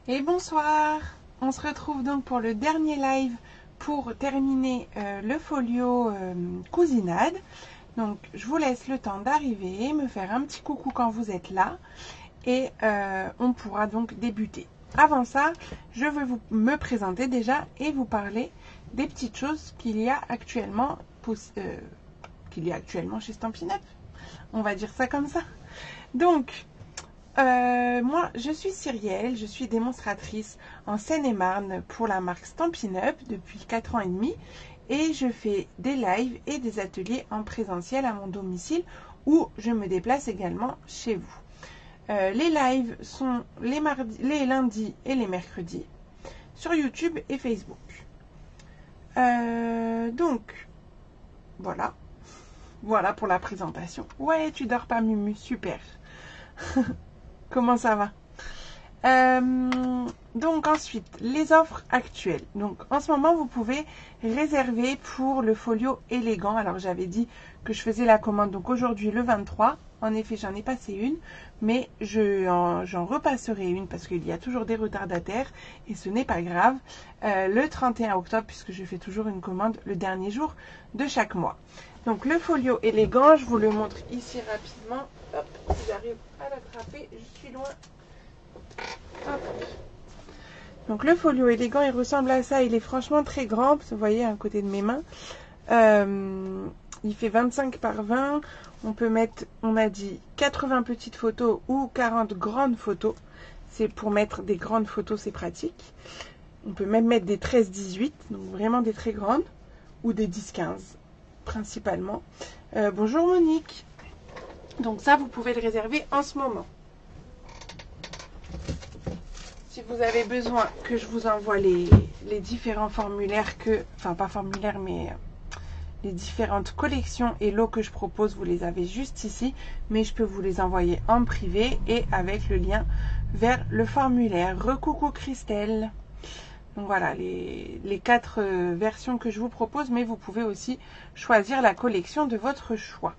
Et bonsoir. On se retrouve donc pour le dernier live pour terminer le folio cousinade. Donc je vous laisse le temps d'arriver, me faire un petit coucou quand vous êtes là et on pourra donc débuter. Avant ça, je vais me présenter déjà et vous parler des petites choses qu'il y a actuellement chez Stampin' Up. On va dire ça comme ça. Donc, moi, je suis Cyrielle, je suis démonstratrice en Seine-et-Marne pour la marque Stampin' Up depuis 4 ans et demi et je fais des lives et des ateliers en présentiel à mon domicile où je me déplace également chez vous. Les lives sont les lundis et les mercredis sur YouTube et Facebook. Donc, voilà pour la présentation. Ouais, tu dors pas, Mumu, super. Comment ça va? Donc ensuite, les offres actuelles. Donc en ce moment, vous pouvez réserver pour le folio élégant. Alors j'avais dit que je faisais la commande donc aujourd'hui le 23. En effet, j'en ai passé une, mais j'en repasserai une parce qu'il y a toujours des retardataires et ce n'est pas grave. Le 31 octobre, puisque je fais toujours une commande le dernier jour de chaque mois. Donc le folio élégant, je vous le montre ici rapidement. Hop, si j'arrive à l'attraper, je suis loin. Hop. Donc le folio élégant, il ressemble à ça. Il est franchement très grand. Vous voyez à côté de mes mains. Il fait 25 par 20. On peut mettre, on a dit 80 petites photos ou 40 grandes photos. C'est pour mettre des grandes photos, c'est pratique. On peut même mettre des 13-18, donc vraiment des très grandes, ou des 10-15 principalement. Bonjour Monique. Donc ça, vous pouvez le réserver en ce moment. Si vous avez besoin que je vous envoie les différents formulaires enfin pas formulaires, mais les différentes collections et lots que je propose, vous les avez juste ici, mais je peux vous les envoyer en privé et avec le lien vers le formulaire. Recoucou Christelle. Donc voilà, les 4 versions que je vous propose, mais vous pouvez aussi choisir la collection de votre choix.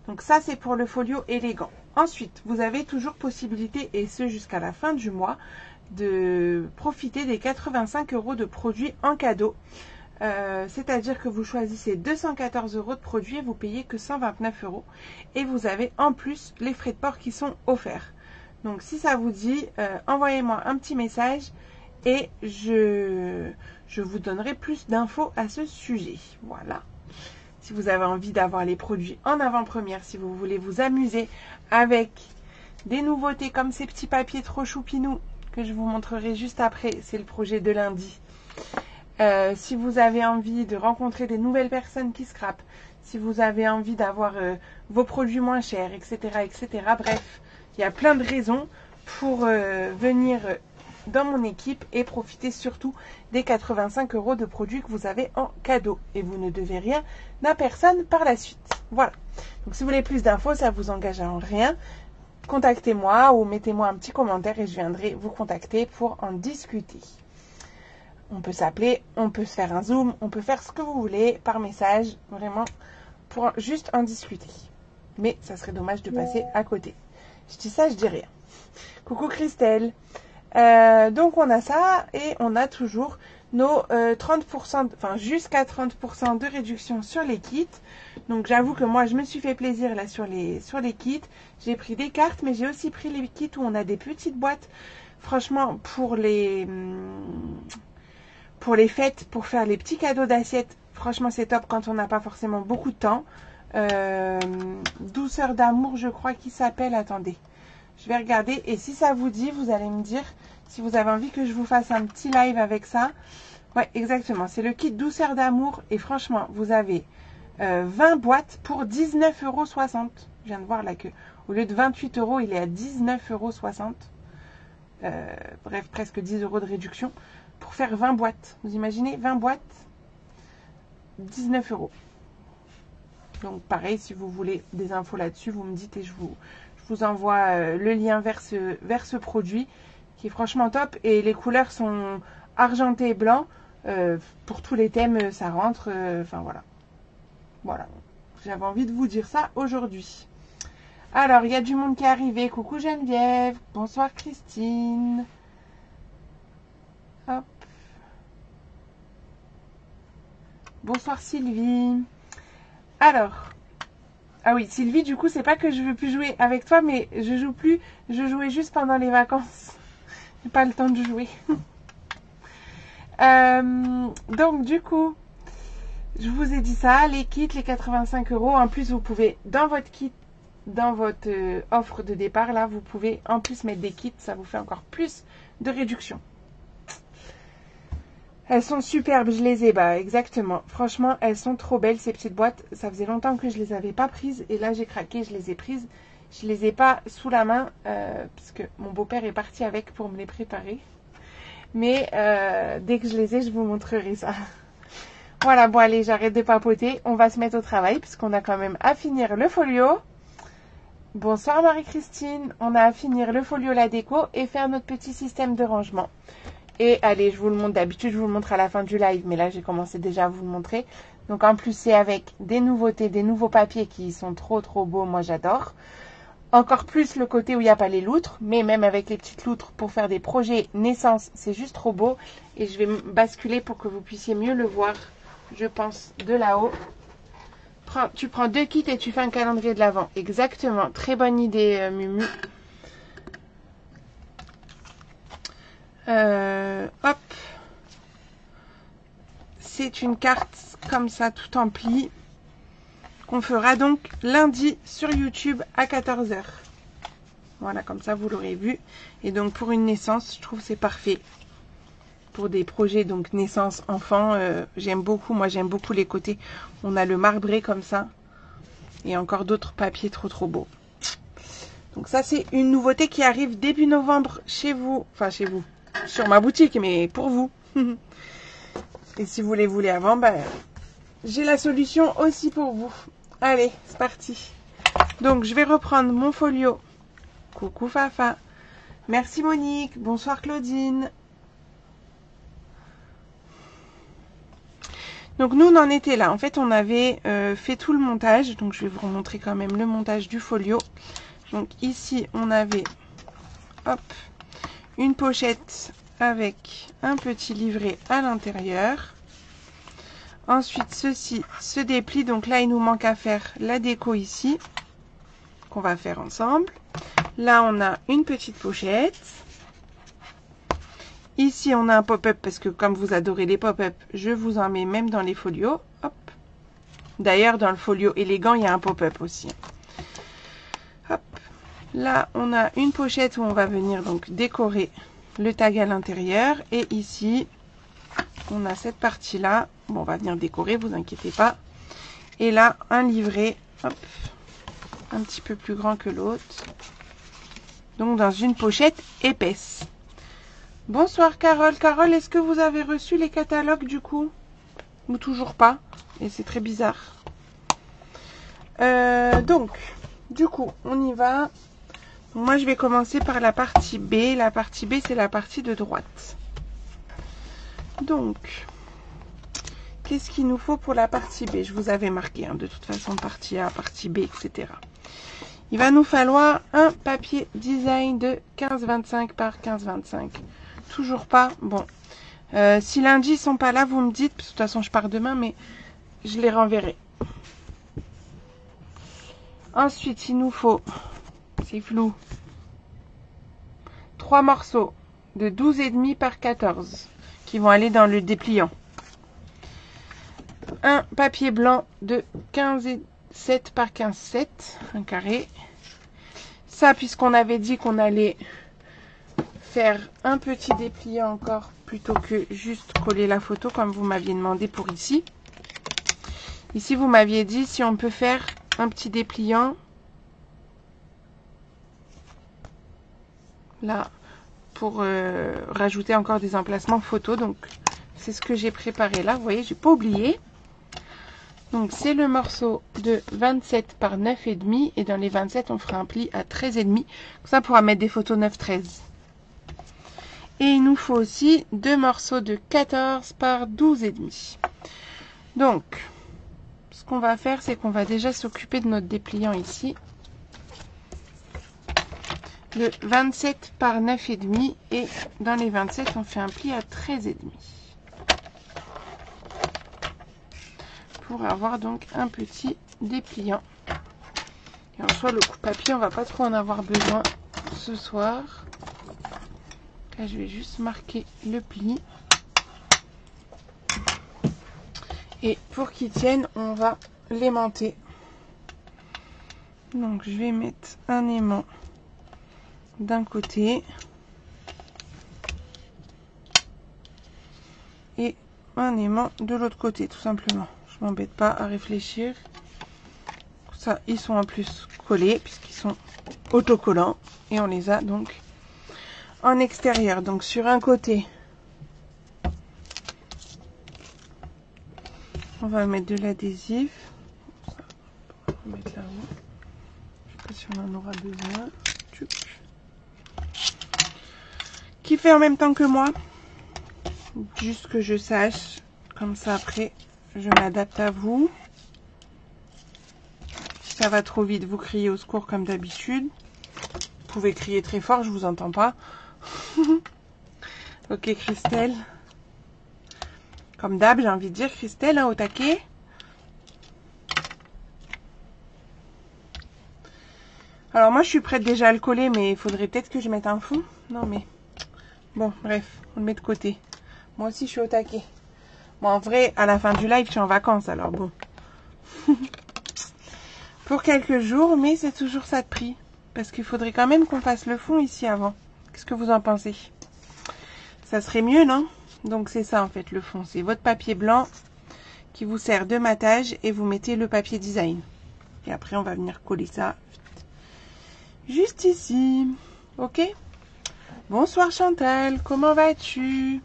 Donc ça, c'est pour le folio élégant. Ensuite, vous avez toujours possibilité, et ce jusqu'à la fin du mois, de profiter des 85 € de produits en cadeau. C'est-à-dire que vous choisissez 214 € de produits et vous payez que 129 €. Et vous avez en plus les frais de port qui sont offerts. Donc si ça vous dit, envoyez-moi un petit message et je vous donnerai plus d'infos à ce sujet. Voilà. Si vous avez envie d'avoir les produits en avant-première, si vous voulez vous amuser avec des nouveautés comme ces petits papiers trop choupinous que je vous montrerai juste après, c'est le projet de lundi. Si vous avez envie de rencontrer des nouvelles personnes qui scrapent, si vous avez envie d'avoir vos produits moins chers, etc., etc. Bref, il y a plein de raisons pour venir dans mon équipe et profiter surtout des 85 € de produits que vous avez en cadeau. Et vous ne devez rien à personne par la suite. Voilà. Donc si vous voulez plus d'infos, ça vous engage en rien. Contactez-moi ou mettez-moi un petit commentaire et je viendrai vous contacter pour en discuter. On peut s'appeler, on peut se faire un zoom, on peut faire ce que vous voulez par message, vraiment, pour juste en discuter. Mais ça serait dommage de passer à côté. Je dis ça, je dis rien. Coucou Christelle. Donc on a ça et on a toujours nos 30%, enfin jusqu'à 30% de réduction sur les kits. Donc j'avoue que moi je me suis fait plaisir là sur les kits. J'ai pris des cartes, mais j'ai aussi pris les kits où on a des petites boîtes. Franchement, pour les fêtes, pour faire les petits cadeaux d'assiettes, franchement c'est top quand on n'a pas forcément beaucoup de temps. Douceur d'amour, je crois qu'il s'appelle. Attendez, je vais regarder et si ça vous dit, vous allez me dire si vous avez envie que je vous fasse un petit live avec ça. Ouais, exactement, c'est le kit Douceur d'amour et franchement, vous avez 20 boîtes pour 19,60 €. Je viens de voir là que au lieu de 28 €, il est à 19,60 €. Bref, presque 10 € de réduction pour faire 20 boîtes. Vous imaginez 20 boîtes, 19 €. Donc pareil, si vous voulez des infos là-dessus, vous me dites et je vous envoie le lien vers ce produit qui est franchement top. Et les couleurs sont argenté et blanc. Pour tous les thèmes, ça rentre. Enfin voilà. Voilà. J'avais envie de vous dire ça aujourd'hui. Alors, il y a du monde qui est arrivé. Coucou Geneviève. Bonsoir Christine. Bonsoir Sylvie. Alors, ah oui, Sylvie, du coup, c'est pas que je veux plus jouer avec toi, mais je joue plus. Je jouais juste pendant les vacances. J'ai pas le temps de jouer. Donc, du coup, je vous ai dit ça, les kits, les 85 €. En plus, vous pouvez, dans votre kit, dans votre offre de départ, là, vous pouvez en plus mettre des kits. Ça vous fait encore plus de réduction. Elles sont superbes, je les ai, bah exactement. Franchement, elles sont trop belles ces petites boîtes. Ça faisait longtemps que je les avais pas prises et là j'ai craqué, je les ai prises. Je les ai pas sous la main parce que mon beau-père est parti avec pour me les préparer. Mais dès que je les ai, je vous montrerai ça. Voilà, bon allez, j'arrête de papoter. On va se mettre au travail puisqu'on a quand même à finir le folio. Bonsoir Marie-Christine. On a à finir le folio, la déco et faire notre petit système de rangement. Et allez, je vous le montre. D'habitude, je vous le montre à la fin du live. Mais là, j'ai commencé déjà à vous le montrer. Donc, en plus, c'est avec des nouveautés, des nouveaux papiers qui sont trop, trop beaux. Moi, j'adore. Encore plus le côté où il n'y a pas les loutres. Mais même avec les petites loutres pour faire des projets naissance, c'est juste trop beau. Et je vais basculer pour que vous puissiez mieux le voir, je pense, de là-haut. Tu prends 2 kits et tu fais un calendrier de l'Avent. Exactement. Très bonne idée, Mumu. Hop, c'est une carte comme ça tout en pli qu'on fera donc lundi sur YouTube à 14 h. Voilà, comme ça vous l'aurez vu. Et donc pour une naissance, je trouve c'est parfait pour des projets donc naissance enfant. J'aime beaucoup, moi j'aime beaucoup les côtés. On a le marbré comme ça et encore d'autres papiers trop beaux. Donc ça c'est une nouveauté qui arrive début novembre chez vous, enfin chez vous. Sur ma boutique, mais pour vous. Et si vous les voulez avant, ben, j'ai la solution aussi pour vous. Allez, c'est parti. Donc, je vais reprendre mon folio. Coucou Fafa. Merci Monique. Bonsoir Claudine. Donc, nous, on en était là. En fait, on avait fait tout le montage. Donc, je vais vous remontrer quand même le montage du folio. Donc, ici, on avait... Hop, une pochette avec un petit livret à l'intérieur. Ensuite, ceci se déplie. Donc là, il nous manque à faire la déco ici, qu'on va faire ensemble. Là, on a une petite pochette. Ici, on a un pop-up parce que comme vous adorez les pop-up, je vous en mets même dans les folios. Hop. D'ailleurs, dans le folio élégant, il y a un pop-up aussi. Hop. Là, on a une pochette où on va venir donc décorer le tag à l'intérieur. Et ici, on a cette partie-là. Bon, on va venir décorer, vous inquiétez pas. Et là, un livret, hop, un petit peu plus grand que l'autre. Donc, dans une pochette épaisse. Bonsoir Carole. Carole, est-ce que vous avez reçu les catalogues du coup? Ou toujours pas? Et c'est très bizarre. Donc, du coup, on y va. Moi, je vais commencer par la partie B. La partie B, c'est la partie de droite. Donc, qu'est-ce qu'il nous faut pour la partie B? Je vous avais marqué, hein, de toute façon, partie A, partie B, etc. Il va nous falloir un papier design de 15,25 par 15,25. Toujours pas? Bon. Si lundi, ils sont pas là, vous me dites. De toute façon, je pars demain, mais je les renverrai. Ensuite, il nous faut... C'est flou. 3 morceaux de 12,5 par 14 qui vont aller dans le dépliant. Un papier blanc de 15,7 par 15,7, un carré. Ça, puisqu'on avait dit qu'on allait faire un petit dépliant encore plutôt que juste coller la photo comme vous m'aviez demandé pour ici. Ici, vous m'aviez dit si on peut faire un petit dépliant. Là, pour rajouter encore des emplacements photos. Donc, c'est ce que j'ai préparé là. Vous voyez, j'ai pas oublié. Donc, c'est le morceau de 27 par 9,5. Et dans les 27, on fera un pli à 13,5. Comme ça, on pourra mettre des photos 9-13. Et il nous faut aussi 2 morceaux de 14 par 12,5. Donc, ce qu'on va faire, c'est qu'on va déjà s'occuper de notre dépliant ici. Le 27 par 9,5 et dans les 27 on fait un pli à 13,5. pour avoir donc un petit dépliant. Et en soi, le coupe-papier, on va pas trop en avoir besoin ce soir. Là, je vais juste marquer le pli. Et pour qu'ils tiennent, on va l'aimanter. Donc, je vais mettre un aimant d'un côté. Et un aimant de l'autre côté, tout simplement. Je m'embête pas à réfléchir. Ça, ils sont en plus collés, puisqu'ils sont autocollants. Et on les a donc en extérieur. Donc, sur un côté, on va mettre de l'adhésif. On va mettre là-haut. Je sais pas si on en aura besoin. Qui fait en même temps que moi. Juste que je sache. Comme ça, après, je m'adapte à vous. Si ça va trop vite, vous criez au secours comme d'habitude. Vous pouvez crier très fort, je vous entends pas. Ok, Christelle. Comme d'hab, j'ai envie de dire, Christelle, hein, au taquet. Alors moi, je suis prête déjà à le coller, mais il faudrait peut-être que je mette un fond. Non, mais... Bon, bref, on le met de côté. Moi aussi, je suis au taquet. Bon, en vrai, à la fin du live, je suis en vacances, alors bon. Pour quelques jours, mais c'est toujours ça de prix. Parce qu'il faudrait quand même qu'on fasse le fond ici avant. Qu'est-ce que vous en pensez? Ça serait mieux, non? Donc c'est ça en fait le fond. C'est votre papier blanc qui vous sert de matage et vous mettez le papier design. Et après on va venir coller ça juste ici. Ok? Bonsoir Chantal, comment vas-tu?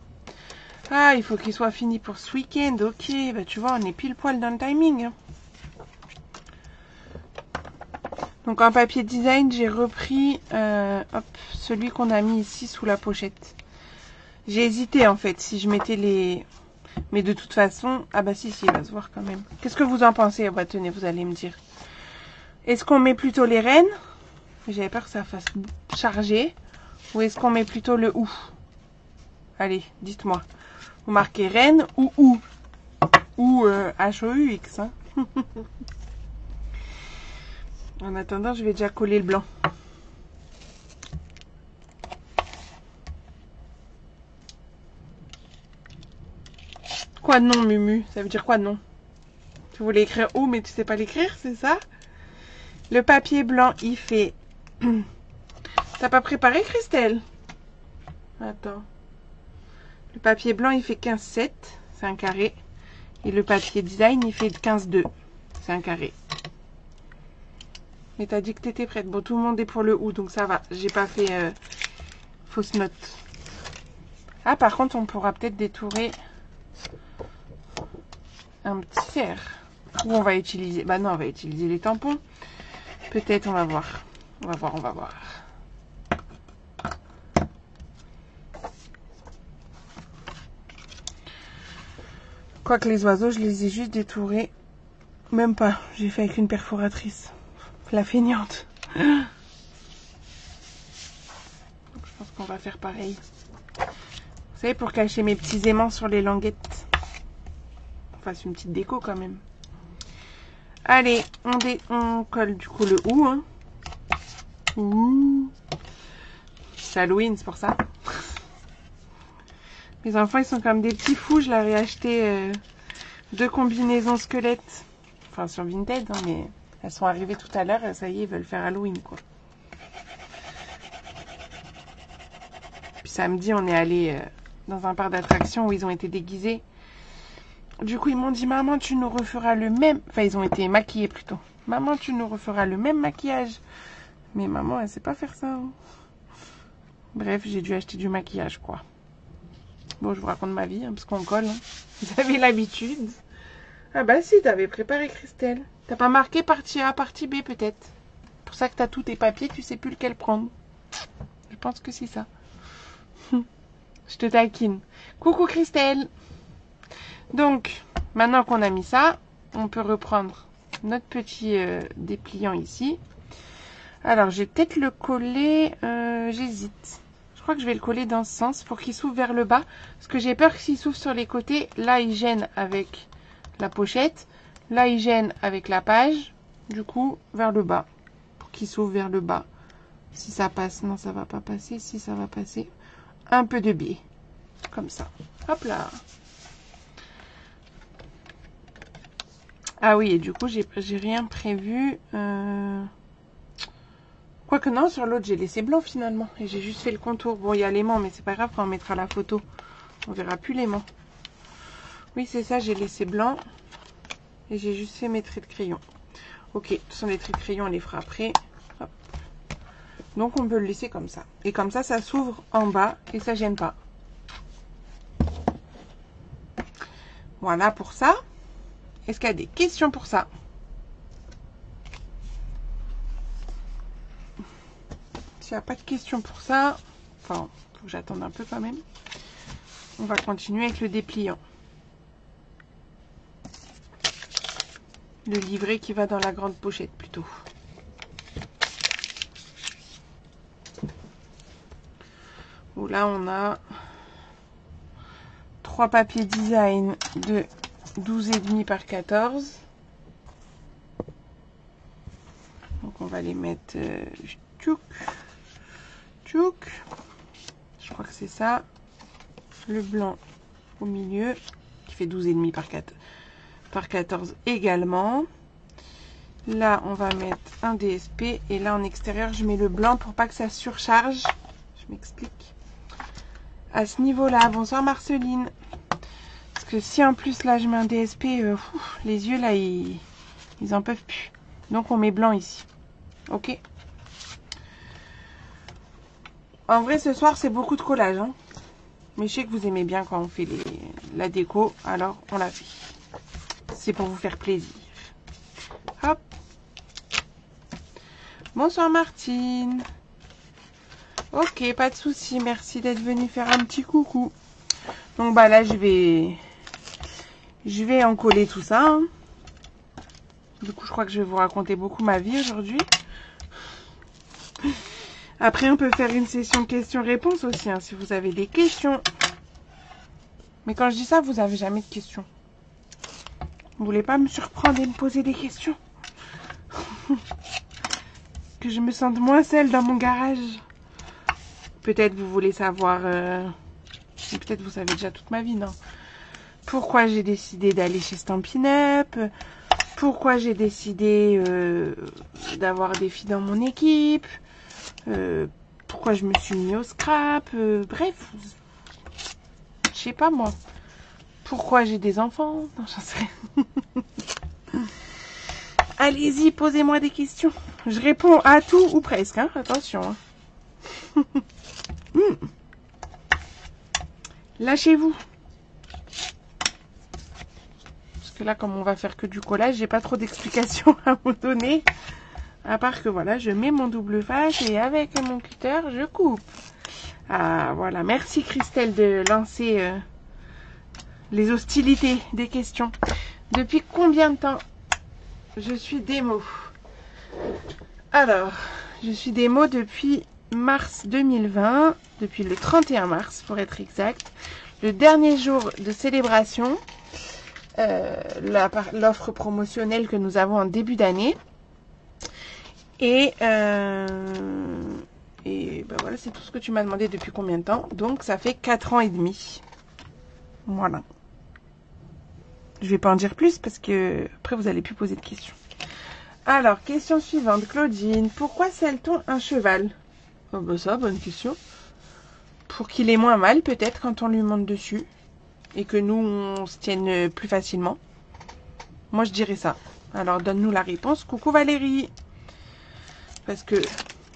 Ah, il faut qu'il soit fini pour ce week-end. Ok, bah tu vois, on est pile poil dans le timing. Donc en papier design, j'ai repris hop, celui qu'on a mis ici sous la pochette. J'ai hésité en fait si je mettais les... Mais de toute façon... Ah bah si, il va se voir quand même. Qu'est-ce que vous en pensez? Bah tenez, vous allez me dire. Est-ce qu'on met plutôt les rennes? J'avais peur que ça fasse charger. Ou est-ce qu'on met plutôt le ou? Allez, dites-moi. Vous marquez rennes ou ou? Ou H-O-U-X. Hein. En attendant, je vais déjà coller le blanc. Quoi non, Mumu? Ça veut dire quoi non? Tu voulais écrire O, mais tu sais pas l'écrire, c'est ça? Le papier blanc, il fait... T'as pas préparé, Christelle? Attends. Le papier blanc, il fait 15,7. C'est un carré. Et le papier design, il fait 15,2. C'est un carré. Mais t'as dit que t'étais prête. Bon, tout le monde est pour le OU, donc ça va. J'ai pas fait fausse note. Ah, par contre, on pourra peut-être détourer un petit fer. Ou on va utiliser... Bah non, on va utiliser les tampons. Peut-être, on va voir. On va voir, on va voir. Quoique les oiseaux, je les ai juste détourés. Même pas. J'ai fait avec une perforatrice. La feignante. Donc, je pense qu'on va faire pareil. Vous savez, pour cacher mes petits aimants sur les languettes. Enfin, c'est une petite déco quand même. Allez, on colle du coup le OU. Hein. Ouh. C'est Halloween, c'est pour ça. Mes enfants, ils sont comme des petits fous. Je leur ai acheté 2 combinaisons squelettes. Enfin, sur Vinted, hein, mais elles sont arrivées tout à l'heure. Ça y est, ils veulent faire Halloween, quoi. Puis samedi, on est allé dans un parc d'attractions où ils ont été déguisés. Du coup, ils m'ont dit, maman, tu nous referas le même... Enfin, ils ont été maquillés plutôt. Maman, tu nous referas le même maquillage. Mais maman, elle sait pas faire ça. Hein. Bref, j'ai dû acheter du maquillage, quoi. Bon, je vous raconte ma vie, hein, parce qu'on colle. Hein. Vous avez l'habitude. Ah bah si, t'avais préparé, Christelle. T'as pas marqué partie A, partie B, peut-être. Pour ça que t'as tous tes papiers, tu sais plus lequel prendre. Je pense que c'est ça. Je te taquine. Coucou, Christelle. Donc, maintenant qu'on a mis ça, on peut reprendre notre petit dépliant ici. Alors, je vais peut-être le coller... J'hésite. Je crois que je vais le coller dans ce sens pour qu'il s'ouvre vers le bas. Parce que j'ai peur que s'il s'ouvre sur les côtés, là, il gêne avec la pochette. Là, il gêne avec la page, du coup, vers le bas, pour qu'il s'ouvre vers le bas. Si ça passe, non, ça va pas passer. Si ça va passer, un peu de biais, comme ça. Hop là. Ah oui, et du coup, j'ai rien prévu. Quoique non, sur l'autre, j'ai laissé blanc finalement. Et j'ai juste fait le contour. Bon, il y a l'aimant, mais c'est pas grave, quand on mettra la photo, on verra plus l'aimant. Oui, c'est ça, j'ai laissé blanc. Et j'ai juste fait mes traits de crayon. Ok, de toute façon, les traits de crayon, on les fera après. Hop. Donc, on peut le laisser comme ça. Et comme ça s'ouvre en bas et ça gêne pas. Voilà pour ça. Est-ce qu'il y a des questions pour ça? S'il n'y a pas de questions pour ça, enfin, faut que j'attende un peu quand même. On va continuer avec le dépliant. Le livret qui va dans la grande pochette plutôt. Où là on a 3 papiers design de 12,5 par 14. Donc on va les mettre tchouk, tchouk. Je crois que c'est ça. Le blanc au milieu qui fait 12,5 par 14 également. Là on va mettre un DSP et là en extérieur je mets le blanc pour pas que ça surcharge. Je m'explique. À ce niveau là, bonsoir Marceline. Parce que si en plus là je mets un DSP, les yeux là ils en peuvent plus. Donc on met blanc ici. Ok. En vrai ce soir c'est beaucoup de collage. Hein. Mais je sais que vous aimez bien quand on fait la déco. Alors on l'a fait. C'est pour vous faire plaisir. Hop. Bonsoir Martine. Ok, pas de souci. Merci d'être venue faire un petit coucou. Donc bah là je vais en coller tout ça. Hein. Du coup je crois que je vais vous raconter beaucoup ma vie aujourd'hui. Après on peut faire une session questions-réponses aussi hein, si vous avez des questions. Mais quand je dis ça, vous avez jamais de questions. Vous voulez pas me surprendre et me poser des questions? Que je me sente moins seule dans mon garage. Peut-être vous voulez savoir... peut-être vous savez déjà toute ma vie, non? Pourquoi j'ai décidé d'aller chez Stampin' Up? Pourquoi j'ai décidé d'avoir des filles dans mon équipe? Pourquoi je me suis mis au scrap? Bref, je sais pas moi. Pourquoi j'ai des enfants? Non, j'en sais rien. Allez-y, posez-moi des questions. Je réponds à tout ou presque, hein. Attention. Hein. Lâchez-vous. Parce que là, comme on va faire que du collage, j'ai pas trop d'explications à vous donner. À part que voilà, je mets mon double face et avec mon cutter, je coupe. Ah, voilà. Merci Christelle de lancer les hostilités des questions. Depuis combien de temps je suis démo? Alors, je suis démo depuis mars 2020, depuis le 31 mars pour être exact. Le dernier jour de célébration, l'offre promotionnelle que nous avons en début d'année. Et ben voilà, c'est tout ce que tu m'as demandé depuis combien de temps. Donc ça fait 4 ans et demi. Voilà. Je vais pas en dire plus parce que après vous allez plus poser de questions. Alors, question suivante, Claudine. Pourquoi selle-t-on un cheval? Oh bah ça, bonne question. Pour qu'il ait moins mal peut-être quand on lui monte dessus. Et que nous, on se tienne plus facilement. Moi, je dirais ça. Alors, donne-nous la réponse. Coucou Valérie. Parce que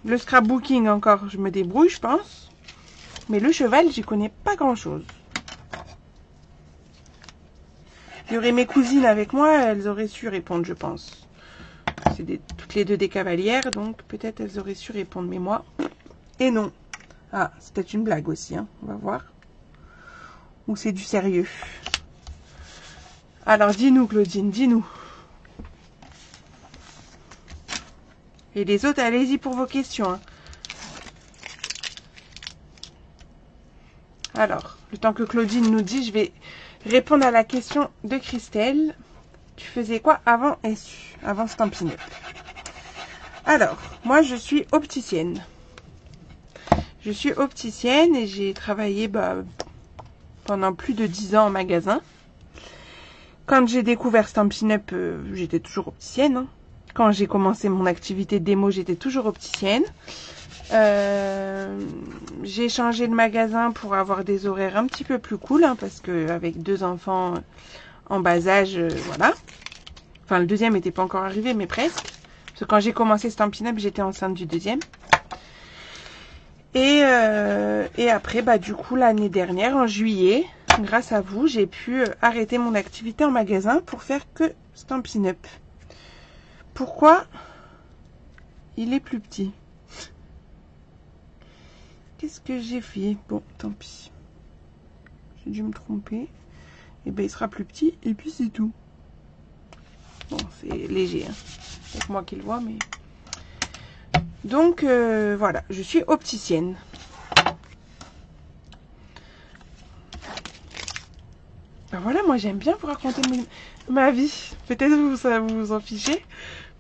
le scrapbooking encore, je me débrouille, je pense. Mais le cheval, j'y connais pas grand-chose. Il y aurait mes cousines avec moi, elles auraient su répondre, je pense. C'est toutes les deux des cavalières, donc peut-être elles auraient su répondre. Mais moi, et non. Ah, c'est peut-être une blague aussi, hein. On va voir. Ou c'est du sérieux. Alors, dis-nous, Claudine, dis-nous. Et les autres, allez-y pour vos questions. Hein. Alors, le temps que Claudine nous dit, je vais répondre à la question de Christelle. Tu faisais quoi avant SU, avant Stampin' Up? Alors, moi je suis opticienne. Je suis opticienne et j'ai travaillé pendant plus de 10 ans en magasin. Quand j'ai découvert Stampin' Up, j'étais toujours opticienne. Hein. Quand j'ai commencé mon activité de démo, j'étais toujours opticienne. J'ai changé de magasin pour avoir des horaires un petit peu plus cool, hein, parce que avec 2 enfants en bas âge, voilà. Enfin, le deuxième n'était pas encore arrivé, mais presque. Parce que quand j'ai commencé Stampin' Up, j'étais enceinte du deuxième. Et après, du coup, l'année dernière, en juillet, grâce à vous, j'ai pu arrêter mon activité en magasin pour faire que Stampin' Up. Pourquoi il est plus petit? Qu'est-ce que j'ai fait? Bon, tant pis. J'ai dû me tromper. Et ben, il sera plus petit, et puis c'est tout. Bon, c'est léger, hein. C'est moi qui le vois, mais... Donc, voilà, je suis opticienne. Ben voilà, moi j'aime bien vous raconter ma vie. Peut-être vous vous en fichez.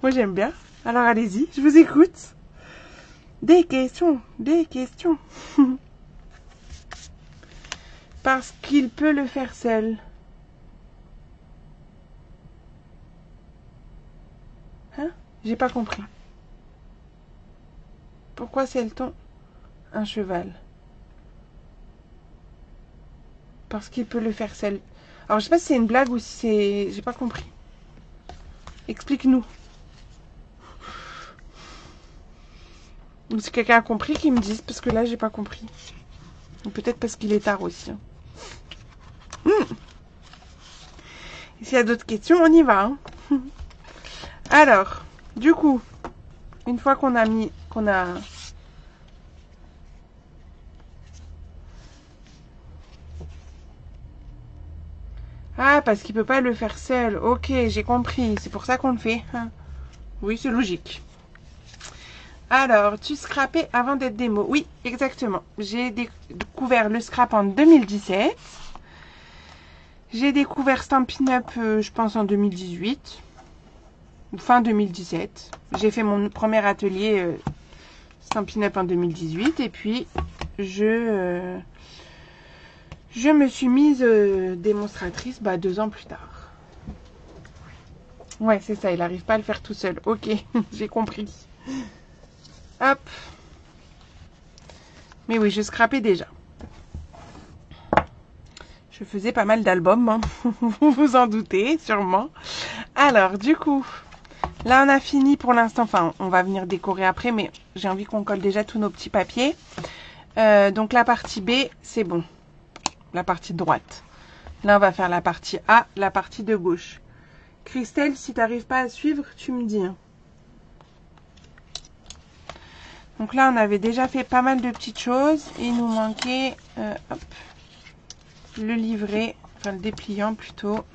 Moi j'aime bien. Alors allez-y, je vous écoute. Des questions, des questions. Parce qu'il peut le faire seul. Hein? J'ai pas compris. Pourquoi c'est-t-on un cheval? Parce qu'il peut le faire seul. Alors je sais pas si c'est une blague ou si c'est... J'ai pas compris. Explique-nous. Ou si quelqu'un a compris, qu'il me dise, parce que là j'ai pas compris. Ou peut-être parce qu'il est tard aussi. Hein. Et s'il y a d'autres questions, on y va. Hein. Alors, du coup, une fois qu'on a mis... Ah, parce qu'il peut pas le faire seul. Ok, j'ai compris. C'est pour ça qu'on le fait. Hein. Oui, c'est logique. Alors, tu scrapais avant d'être démo. Oui, exactement. J'ai découvert le scrap en 2017. J'ai découvert Stampin' Up, je pense, en 2018. Ou fin 2017. J'ai fait mon premier atelier Stampin' Up en 2018. Et puis, je me suis mise démonstratrice 2 ans plus tard. Ouais, c'est ça. Il n'arrive pas à le faire tout seul. Ok, j'ai compris. Hop. Mais oui, je scrapais déjà. Je faisais pas mal d'albums, hein. Vous vous en doutez, sûrement. Alors, du coup, là, on a fini pour l'instant. Enfin, on va venir décorer après, mais j'ai envie qu'on colle déjà tous nos petits papiers. Donc, la partie B, c'est bon. La partie droite. Là, on va faire la partie A, la partie de gauche. Christelle, si tu n'arrives pas à suivre, tu me dis. Hein. Donc là, on avait déjà fait pas mal de petites choses. Il nous manquait hop, le livret, enfin le dépliant plutôt.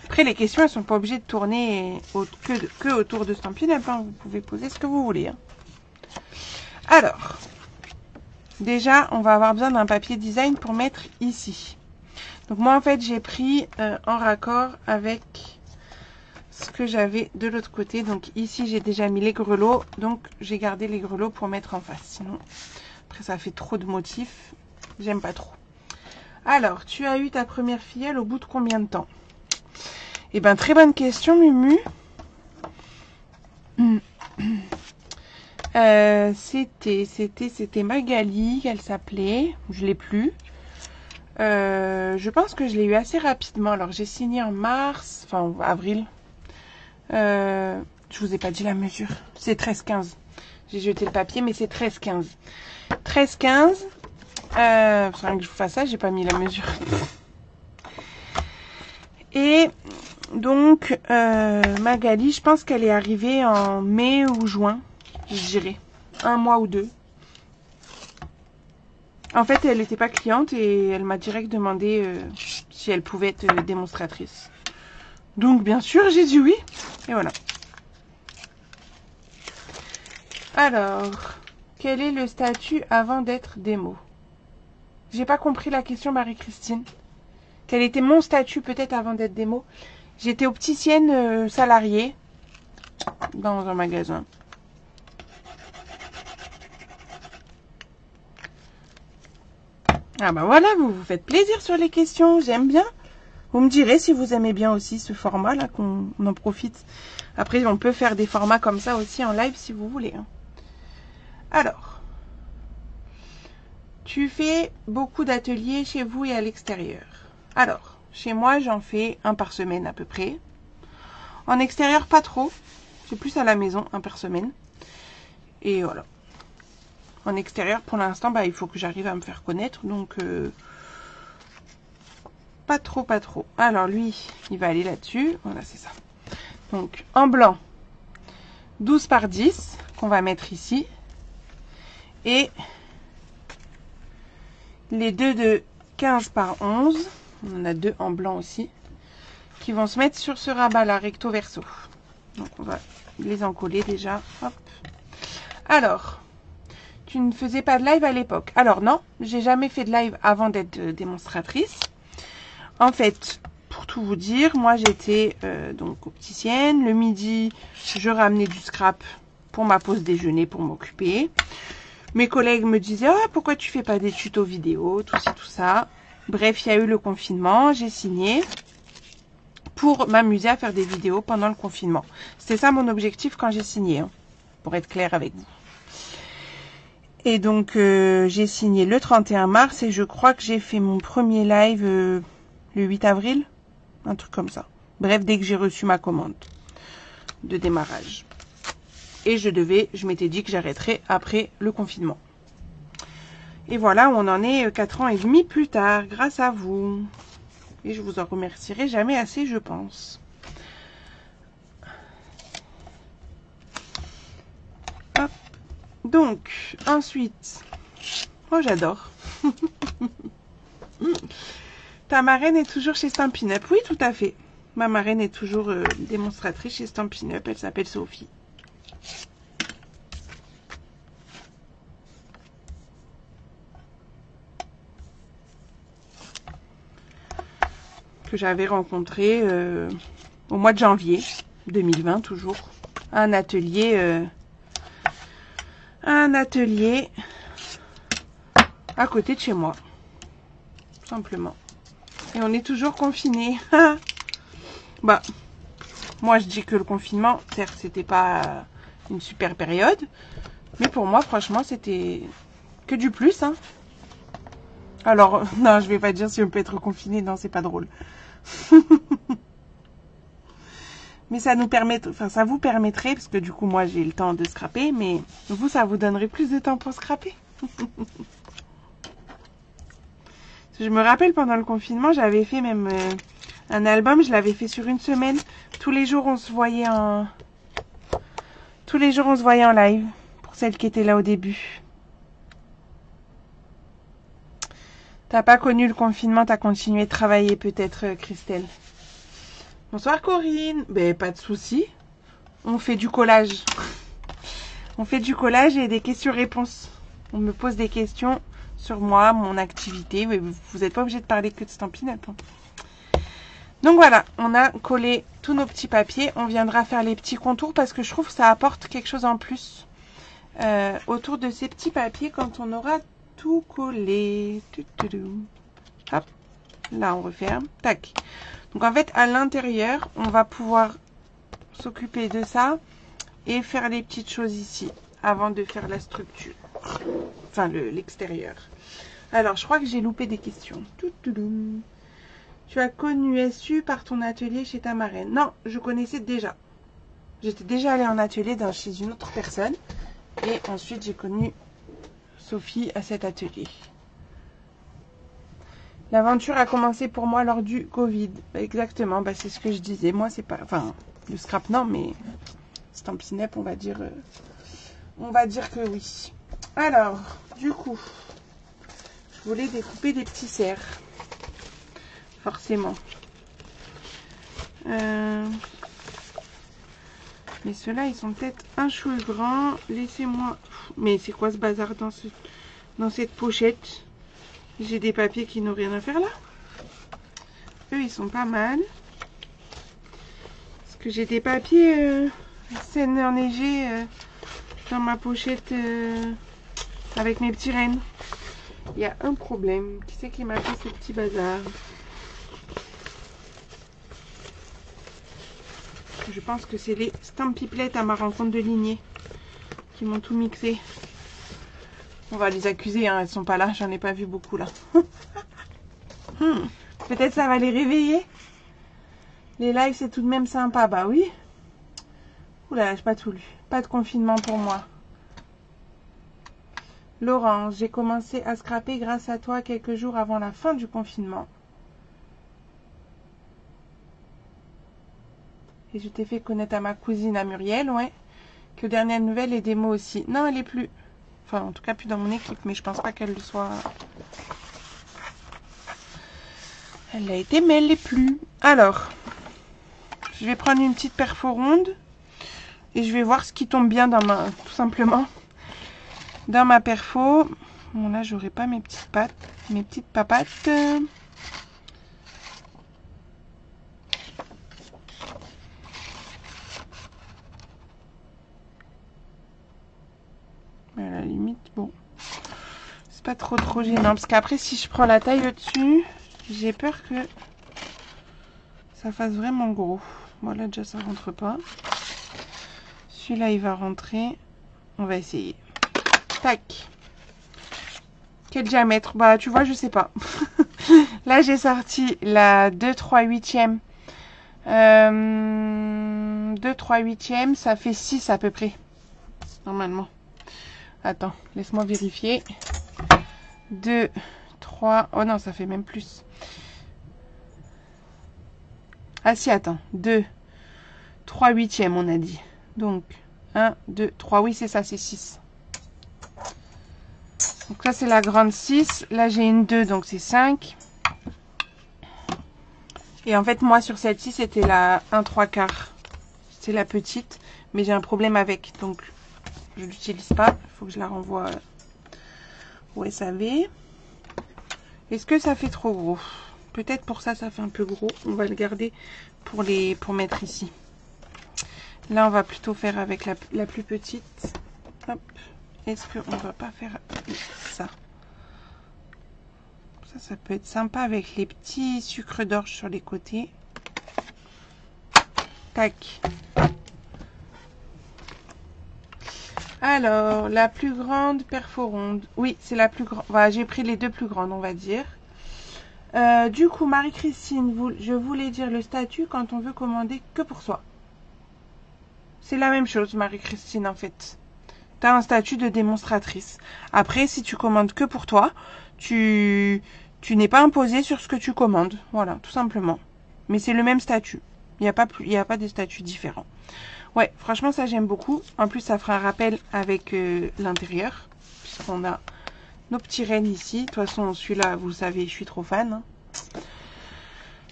Après, les questions, elles sont pas obligées de tourner que autour de Stampin' Up. Hein. Vous pouvez poser ce que vous voulez. Hein. Alors, déjà, on va avoir besoin d'un papier design pour mettre ici. Donc moi, en fait, j'ai pris en raccord avec ce que j'avais de l'autre côté. Donc ici, j'ai déjà mis les grelots. Donc, j'ai gardé les grelots pour mettre en face. Sinon, après, ça fait trop de motifs. J'aime pas trop. Alors, tu as eu ta première filleule au bout de combien de temps? Eh bien, très bonne question, Mumu. C'était Magali qu'elle s'appelait. Je l'ai plus. Je pense que je l'ai eu assez rapidement. Alors, j'ai signé en mars, enfin avril. Je vous ai pas dit la mesure. C'est 13,15. J'ai jeté le papier, mais c'est 13,15. 13,15. Faudrait que je vous fasse ça, j'ai pas mis la mesure. Et donc, Magali, je pense qu'elle est arrivée en mai ou juin, je dirais. 1 mois ou 2. En fait, elle n'était pas cliente et elle m'a direct demandé si elle pouvait être démonstratrice. Donc, bien sûr, j'ai dit oui. Et voilà. Alors, quel est le statut avant d'être démo? J'ai pas compris la question, Marie-Christine. quel était mon statut peut-être avant d'être démo. J'étais opticienne salariée dans un magasin. Ah bah voilà, vous vous faites plaisir sur les questions, j'aime bien. Vous me direz si vous aimez bien aussi ce format là, qu'on en profite. Après, on peut faire des formats comme ça aussi en live si vous voulez. Alors, tu fais beaucoup d'ateliers chez vous et à l'extérieur. Alors, chez moi, j'en fais un par semaine à peu près. En extérieur, pas trop. C'est plus à la maison, un par semaine. Et voilà. En extérieur, pour l'instant, bah, il faut que j'arrive à me faire connaître. Donc, pas trop, pas trop. Alors, lui, il va aller là-dessus. Voilà, c'est ça. Donc, en blanc, 12 par 10, qu'on va mettre ici. Et les deux de 15 par 11. On en a deux en blanc aussi. Qui vont se mettre sur ce rabat-là, recto verso. Donc, on va les encoller déjà. Hop. Alors... Tu ne faisais pas de live à l'époque? Alors non, j'ai jamais fait de live avant d'être démonstratrice. En fait, pour tout vous dire, moi j'étais donc opticienne. Le midi, je ramenais du scrap pour ma pause déjeuner pour m'occuper. Mes collègues me disaient « Ah, pourquoi tu fais pas des tutos vidéo, tout ci, tout ça ?» Bref, il y a eu le confinement, j'ai signé pour m'amuser à faire des vidéos pendant le confinement. C'était ça mon objectif quand j'ai signé, hein, pour être claire avec vous. Et donc, j'ai signé le 31 mars et je crois que j'ai fait mon premier live le 8 avril. Un truc comme ça. Bref, dès que j'ai reçu ma commande de démarrage. Et je m'étais dit que j'arrêterais après le confinement. Et voilà, on en est 4 ans et demi plus tard, grâce à vous. Et je vous en remercierai jamais assez, je pense. Hop. Donc, ensuite, oh j'adore. Ta marraine est toujours chez Stampin' Up? Oui, tout à fait. Ma marraine est toujours démonstratrice chez Stampin' Up. Elle s'appelle Sophie. Que j'avais rencontrée au mois de janvier 2020, toujours. Un atelier à côté de chez moi, simplement. Et on est toujours confinés. Bah, moi je dis que le confinement, certes, c'était pas une super période, mais pour moi, franchement, c'était que du plus. Hein. Alors, non, je vais pas dire si on peut être confiné, non, c'est pas drôle. Mais ça nous permet, enfin, ça vous permettrait, parce que du coup, moi, j'ai le temps de scraper, mais vous, ça vous donnerait plus de temps pour scraper. Je me rappelle, pendant le confinement, j'avais fait même un album, je l'avais fait sur une semaine. Tous les jours, on se voyait en live, pour celles qui étaient là au début. T'as pas connu le confinement, t'as continué de travailler peut-être, Christelle. Bonsoir Corinne. Ben, pas de souci. On fait du collage. On fait du collage et des questions-réponses. On me pose des questions sur moi, mon activité. Vous n'êtes pas obligé de parler que de Stampin' Up. Donc voilà, on a collé tous nos petits papiers. On viendra faire les petits contours parce que je trouve que ça apporte quelque chose en plus autour de ces petits papiers quand on aura tout collé. Hop, là on referme. Tac. Donc en fait, à l'intérieur, on va pouvoir s'occuper de ça et faire les petites choses ici avant de faire la structure. Enfin, l'extérieur. Alors, je crois que j'ai loupé des questions. Tu as connu SU par ton atelier chez ta marraine? Non, je connaissais déjà. J'étais déjà allée en atelier chez une autre personne. Et ensuite, j'ai connu Sophie à cet atelier. L'aventure a commencé pour moi lors du Covid. Exactement, bah, c'est ce que je disais. Moi, c'est pas... Enfin, le scrap, non, mais Stampin' Up, on va dire que oui. Alors, du coup, je voulais découper des petits cerfs. Forcément. Mais ceux-là, ils sont peut-être un chouille grands. Laissez-moi... Mais c'est quoi ce bazar dans cette pochette? J'ai des papiers qui n'ont rien à faire là. eux, ils sont pas mal. Parce que j'ai des papiers scène enneigée dans ma pochette avec mes petits rennes. Il y a un problème. Qui c'est qui m'a fait ce petit bazar? Je pense que c'est les Stampiplettes à ma rencontre de lignée qui m'ont tout mixé. On va les accuser, hein, elles sont pas là, j'en ai pas vu beaucoup là. Peut-être ça va les réveiller. Les lives c'est tout de même sympa, bah oui. Oula, j'ai pas tout lu. Pas de confinement pour moi. Laurence, j'ai commencé à scraper grâce à toi quelques jours avant la fin du confinement. Et je t'ai fait connaître à ma cousine, à Muriel, ouais. Que dernière nouvelle, les démos aussi. Non, elle est plus. Enfin, en tout cas, plus dans mon équipe, mais je pense pas qu'elle le soit. Elle a été, mais elle l'est plus. Alors, je vais prendre une petite perfo ronde. Et je vais voir ce qui tombe bien dans ma. Tout simplement. Dans ma perfo. Bon, là, j'aurai pas mes petites pattes. Mes petites papates. À la limite, bon, c'est pas trop gênant parce qu'après si je prends la taille au-dessus, j'ai peur que ça fasse vraiment gros. Voilà, déjà ça rentre pas. Celui-là il va rentrer. On va essayer. Tac. Quel diamètre? Bah tu vois, je sais pas. Là j'ai sorti la 2/3/8e. 2/3/8e, ça fait 6 à peu près. Normalement. Attends, laisse-moi vérifier. 2, 3... Oh non, ça fait même plus. Ah si, attends. 2, 3/8e, on a dit. Donc, 1, 2, 3. Oui, c'est ça, c'est 6. Donc ça, c'est la grande 6. Là, j'ai une 2, donc c'est 5. Et en fait, moi, sur celle-ci, c'était la 1/3/4. C'est la petite. Mais j'ai un problème avec. Donc, je ne l'utilise pas. Il faut que je la renvoie au SAV. Est-ce que ça fait trop gros? Peut-être pour ça, ça fait un peu gros. On va le garder pour mettre ici. Là, on va plutôt faire avec la plus petite. Hop. Est-ce qu'on va pas faire ça? Ça peut être sympa avec les petits sucres d'orge sur les côtés. Tac. Alors, la plus grande perfo ronde. Oui, c'est la plus grande. Voilà, j'ai pris les deux plus grandes, on va dire. Du coup, Marie-Christine, je voulais dire le statut quand on veut commander que pour soi. C'est la même chose, Marie-Christine, en fait. Tu as un statut de démonstratrice. Après, si tu commandes que pour toi, tu n'es pas imposé sur ce que tu commandes. Voilà, tout simplement. Mais c'est le même statut. Il n'y a pas de statut différent. Ouais, franchement, ça, j'aime beaucoup. En plus, ça fera un rappel avec l'intérieur. Puisqu'on a nos petits rennes ici. De toute façon, celui-là, vous le savez, je suis trop fan.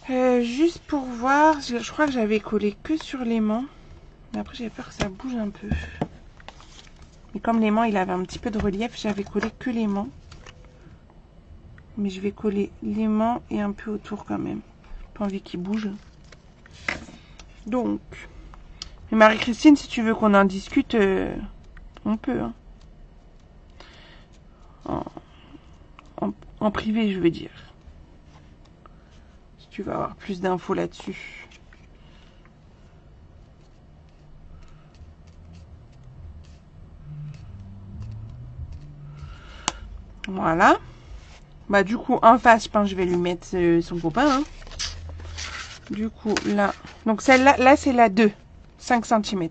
Juste pour voir, je crois que j'avais collé que sur l'aimant. Mais après, j'avais peur que ça bouge un peu. Et comme l'aimant, il avait un petit peu de relief, j'avais collé que l'aimant. Mais je vais coller l'aimant et un peu autour quand même. Pas envie qu'il bouge. Donc, mais Marie-Christine, si tu veux qu'on en discute, on peut. Hein. En privé, je veux dire. Si tu veux avoir plus d'infos là-dessus. Voilà. Bah du coup, en face, je pense que je vais lui mettre son copain. Hein. Du coup, là. Donc celle-là, là, c'est la 2. 5 cm.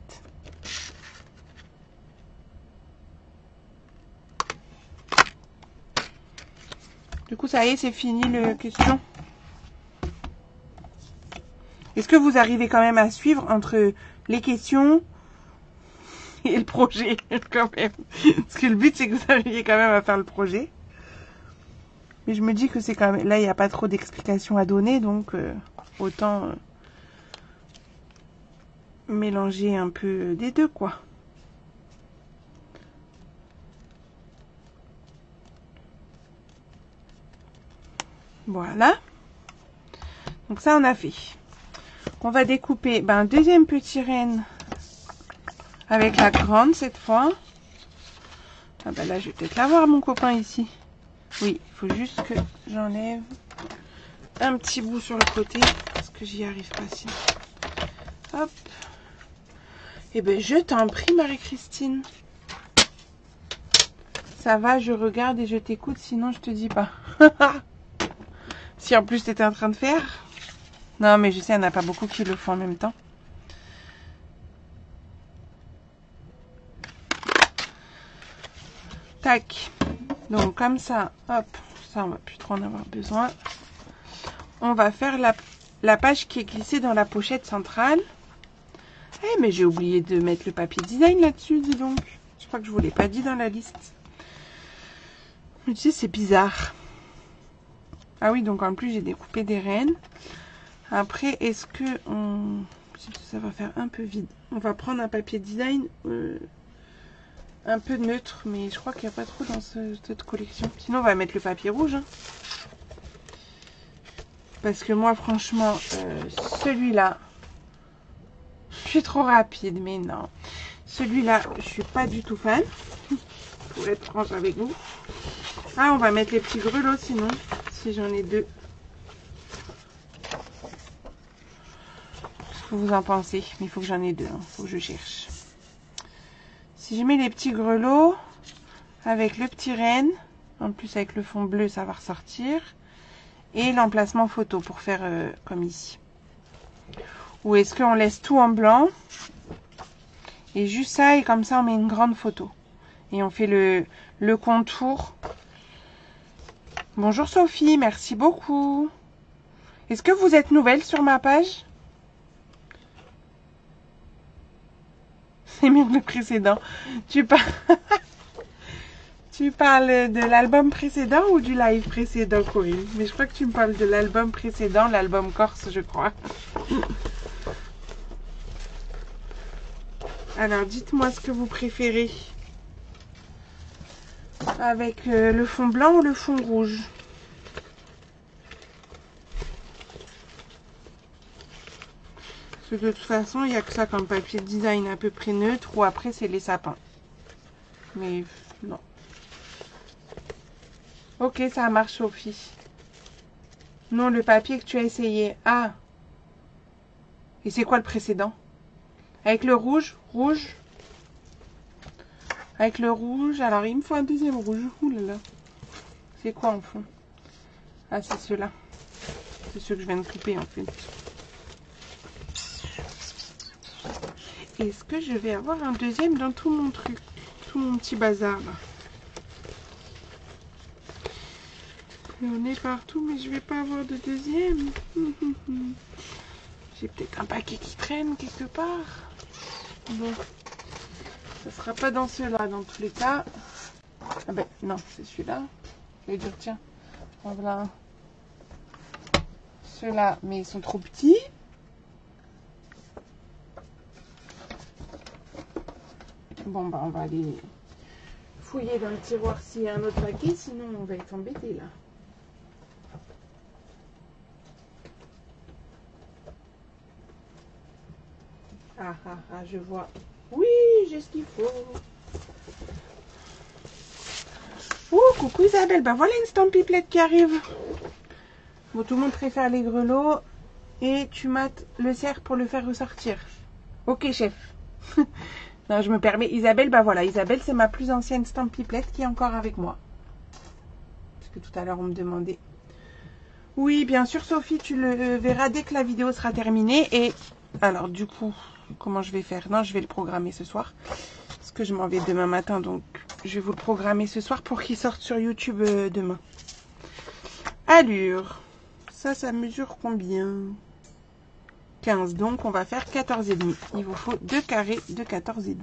Du coup, ça y est, c'est fini le question. Est-ce que vous arrivez quand même à suivre entre les questions et le projet quand même? Parce que le but, c'est que vous arriviez quand même à faire le projet. Mais je me dis que c'est quand même... Là, il n'y a pas trop d'explications à donner, donc autant mélanger un peu des deux, quoi. Voilà. Donc ça, on a fait. On va découper un deuxième petit renne avec la grande cette fois. Ah ben là, je vais peut-être l'avoir, mon copain, ici. Oui, il faut juste que j'enlève un petit bout sur le côté parce que j'y arrive pas sinon. Hop. Eh ben, je t'en prie, Marie-Christine. Ça va, je regarde et je t'écoute, sinon je te dis pas. Si en plus tu étais en train de faire. Non, mais je sais, il n'y en a pas beaucoup qui le font en même temps. Tac. Donc comme ça, hop, ça on va plus trop en avoir besoin. On va faire la page qui est glissée dans la pochette centrale. Eh, mais j'ai oublié de mettre le papier design là-dessus, dis donc. Je crois que je vous l'ai pas dit dans la liste. Mais tu sais, c'est bizarre. Ah oui, donc en plus j'ai découpé des rennes. Après, est-ce que ça va faire un peu vide. On va prendre un papier design un peu neutre, mais je crois qu'il n'y a pas trop dans cette collection. Sinon, on va mettre le papier rouge. Hein. Parce que moi, franchement, celui-là, je suis trop rapide, mais non. Celui-là, je suis pas du tout fan. Pour être franche avec vous. Ah, on va mettre les petits grelots sinon, si j'en ai deux. Qu'est-ce que vous en pensez? Mais il faut que j'en ai deux, il faut que je cherche. Si je mets les petits grelots avec le petit renne, en plus avec le fond bleu, ça va ressortir. Et l'emplacement photo pour faire comme ici. Ou est-ce qu'on laisse tout en blanc et juste ça, et comme ça on met une grande photo. Et on fait le contour. Bonjour Sophie, merci beaucoup. Est-ce que vous êtes nouvelle sur ma page? C'est mieux que le précédent. Tu parles de l'album précédent ou du live précédent, Corinne? Mais je crois que tu me parles de l'album précédent, l'album Corse, je crois. Alors, dites-moi ce que vous préférez. Avec le fond blanc ou le fond rouge? Parce que de toute façon, il n'y a que ça comme papier design à peu près neutre, ou après c'est les sapins. Mais non. Ok, ça marche, Sophie. Non, le papier que tu as essayé. Ah. Et c'est quoi le précédent? Avec le rouge? Rouge? Avec le rouge. Alors, il me faut un deuxième rouge. Ouh là là. C'est quoi en fond? Ah, c'est ceux-là. C'est ceux que je viens de couper en fait. Est-ce que je vais avoir un deuxième dans tout mon truc? Tout mon petit bazar là. On est partout, mais je vais pas avoir de deuxième. J'ai peut-être un paquet qui traîne quelque part. Bon, ça sera pas dans ceux-là dans tous les cas. Ah ben non, c'est celui-là. Je vais dire tiens, voilà. Ceux-là, mais ils sont trop petits. Bon bah on va aller fouiller dans le tiroir s'il y a un autre paquet, sinon on va être embêté là. Ah, je vois. Oui, j'ai ce qu'il faut. Oh, coucou Isabelle. Ben voilà une stampipelette qui arrive. Bon, tout le monde préfère les grelots. Et tu mates le cerf pour le faire ressortir. Ok, chef. Non, je me permets. Isabelle, ben voilà. Isabelle, c'est ma plus ancienne stampipelette qui est encore avec moi. Parce que tout à l'heure, on me demandait. Oui, bien sûr, Sophie, tu le verras dès que la vidéo sera terminée. Et alors, du coup... Comment je vais faire? Non, je vais le programmer ce soir. Parce que je m'en vais demain matin. Donc, je vais vous le programmer ce soir pour qu'il sorte sur YouTube demain. Allure. Ça mesure combien? 15. Donc, on va faire 14,5. Il vous faut 2 carrés de 14,5.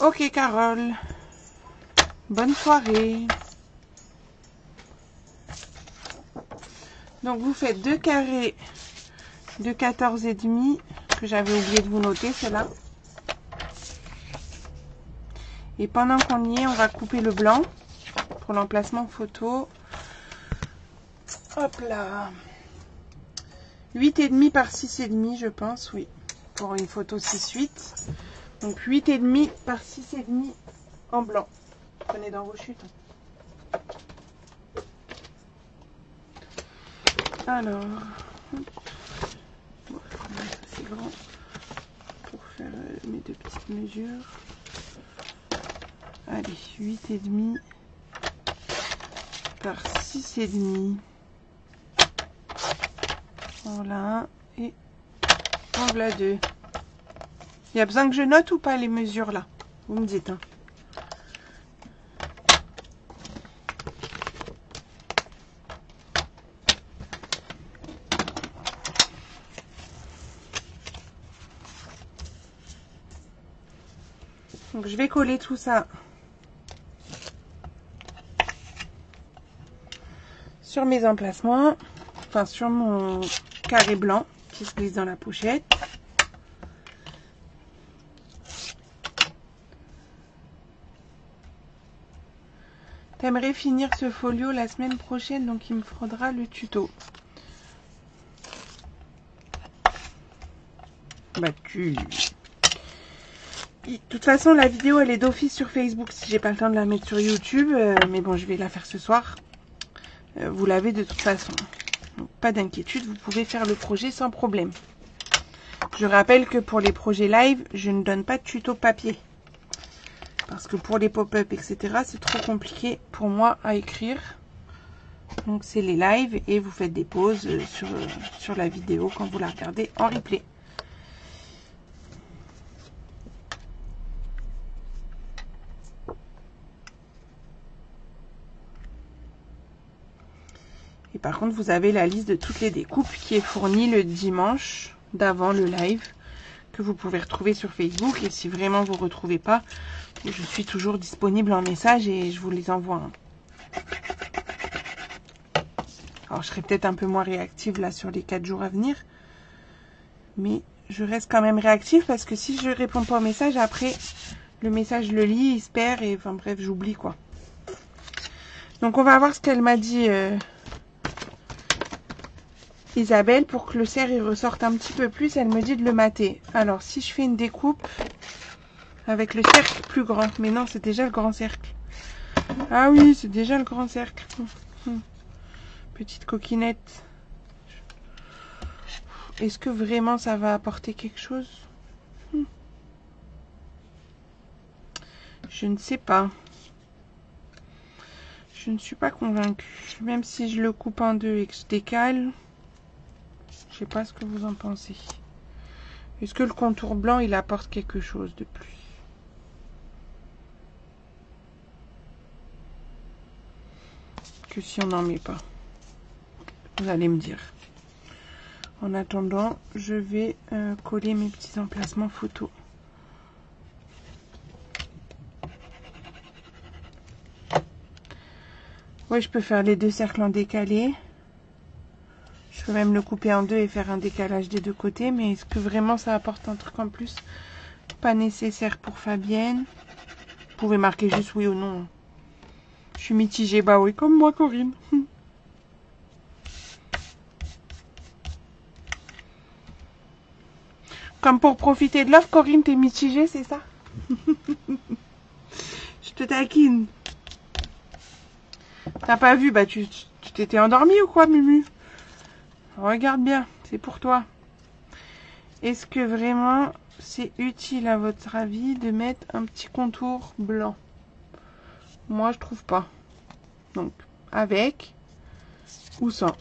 Ok, Carole. Bonne soirée. Donc vous faites 2 carrés de 14,5 que j'avais oublié de vous noter, celle-là. Et pendant qu'on y est, on va couper le blanc. pour l'emplacement photo. Hop là. 8,5 par 6,5 je pense, oui. Pour une photo 6-8. Donc 8,5 par 6,5 en blanc. Prenez dans vos chutes. Alors, c'est grand pour faire mes deux petites mesures. Allez, 8,5 par 6,5. Voilà, et voilà 2. Il y a besoin que je note ou pas les mesures là? Vous me dites. Hein. Donc je vais coller tout ça sur mes emplacements, enfin sur mon carré blanc qui se glisse dans la pochette. T'aimerais finir ce folio la semaine prochaine, donc il me faudra le tuto. Bah tu... De toute façon, la vidéo, elle est d'office sur Facebook si j'ai pas le temps de la mettre sur YouTube. Mais bon, je vais la faire ce soir. Vous l'avez de toute façon. Donc, pas d'inquiétude, vous pouvez faire le projet sans problème. Je rappelle que pour les projets live, je ne donne pas de tuto papier. Parce que pour les pop-up, etc., c'est trop compliqué pour moi à écrire. Donc, c'est les lives et vous faites des pauses sur la vidéo quand vous la regardez en replay. Et par contre, vous avez la liste de toutes les découpes qui est fournie le dimanche d'avant le live que vous pouvez retrouver sur Facebook. Et si vraiment vous ne retrouvez pas, je suis toujours disponible en message et je vous les envoie. Alors, je serai peut-être un peu moins réactive là sur les 4 jours à venir. Mais je reste quand même réactive parce que si je ne réponds pas au message, après, le message, je le lis, il se perd et enfin bref, j'oublie quoi. Donc, on va voir ce qu'elle m'a dit... Isabelle, pour que le cerf il ressorte un petit peu plus, elle me dit de le mater. Alors, si je fais une découpe avec le cercle plus grand, mais non, c'est déjà le grand cercle. Ah oui, c'est déjà le grand cercle. Petite coquinette. Est-ce que vraiment ça va apporter quelque chose? Je ne sais pas. Je ne suis pas convaincue. Même si je le coupe en deux et que je décale... Je sais pas ce que vous en pensez. Est-ce que le contour blanc, il apporte quelque chose de plus? Que si on n'en met pas? Vous allez me dire. En attendant, je vais coller mes petits emplacements photos. Oui, je peux faire les deux cercles en décalé. Je peux même le couper en deux et faire un décalage des deux côtés. Mais est-ce que vraiment ça apporte un truc en plus? Pas nécessaire pour Fabienne. Vous pouvez marquer juste oui ou non. Je suis mitigée. Bah oui, comme moi, Corinne. Comme pour profiter de l'offre, Corinne, t'es mitigée, c'est ça? Je te taquine. T'as pas vu? Bah tu t'étais endormie ou quoi, Mumu? Regarde bien, c'est pour toi. Est-ce que vraiment c'est utile à votre avis de mettre un petit contour blanc? Moi, je trouve pas. Donc, avec ou sans.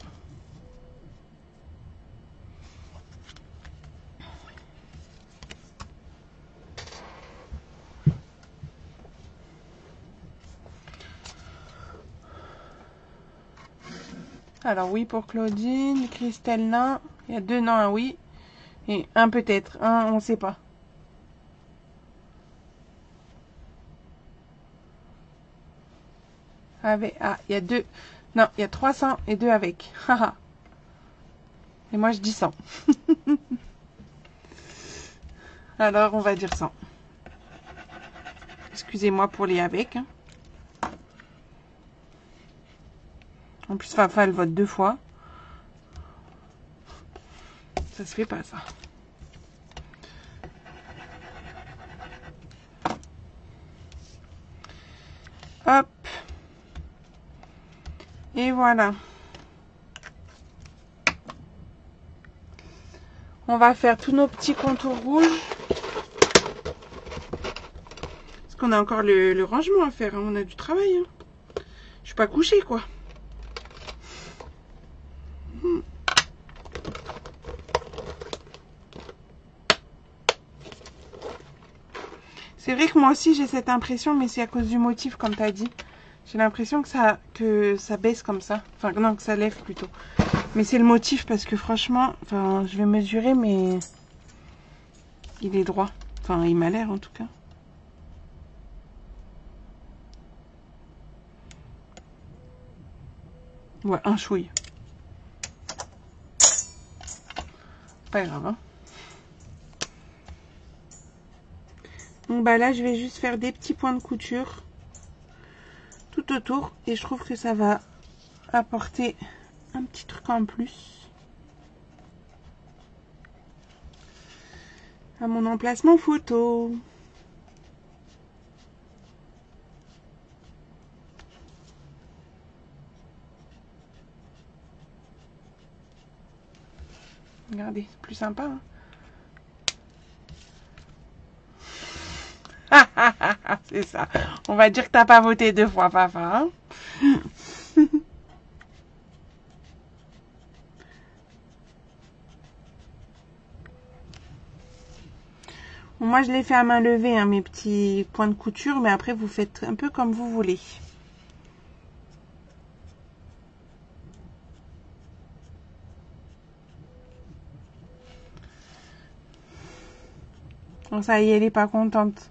Alors oui pour Claudine, Christelle non. Il y a 2 non, un oui. Et un peut-être. Un, on ne sait pas. Avec, ah, il y a 2. Non, il y a 300 et 2 avec. Et moi je dis 100. Alors on va dire 100. Excusez-moi pour les avec. Hein. En plus, Fafa, elle vote 2 fois. Ça se fait pas, ça. Hop. Et voilà. On va faire tous nos petits contours rouges. Parce qu'on a encore le rangement à faire. Hein. On a du travail. Hein. Je suis pas couchée, quoi. C'est vrai que moi aussi j'ai cette impression, mais c'est à cause du motif, comme tu as dit. J'ai l'impression que ça baisse comme ça. Enfin, non, que ça lève plutôt. Mais c'est le motif parce que franchement, enfin, je vais mesurer, mais il est droit. Enfin, il m'a l'air en tout cas. Ouais, un chouille. Pas grave, hein. Donc bah là, je vais juste faire des petits points de couture tout autour. Et je trouve que ça va apporter un petit truc en plus à mon emplacement photo. Regardez, c'est plus sympa. Hein. C'est ça. On va dire que t'as pas voté 2 fois, papa. Hein. Bon, moi, je l'ai fait à main levée, hein, mes petits points de couture. Mais après, vous faites un peu comme vous voulez. Bon, ça y est, elle est pas contente.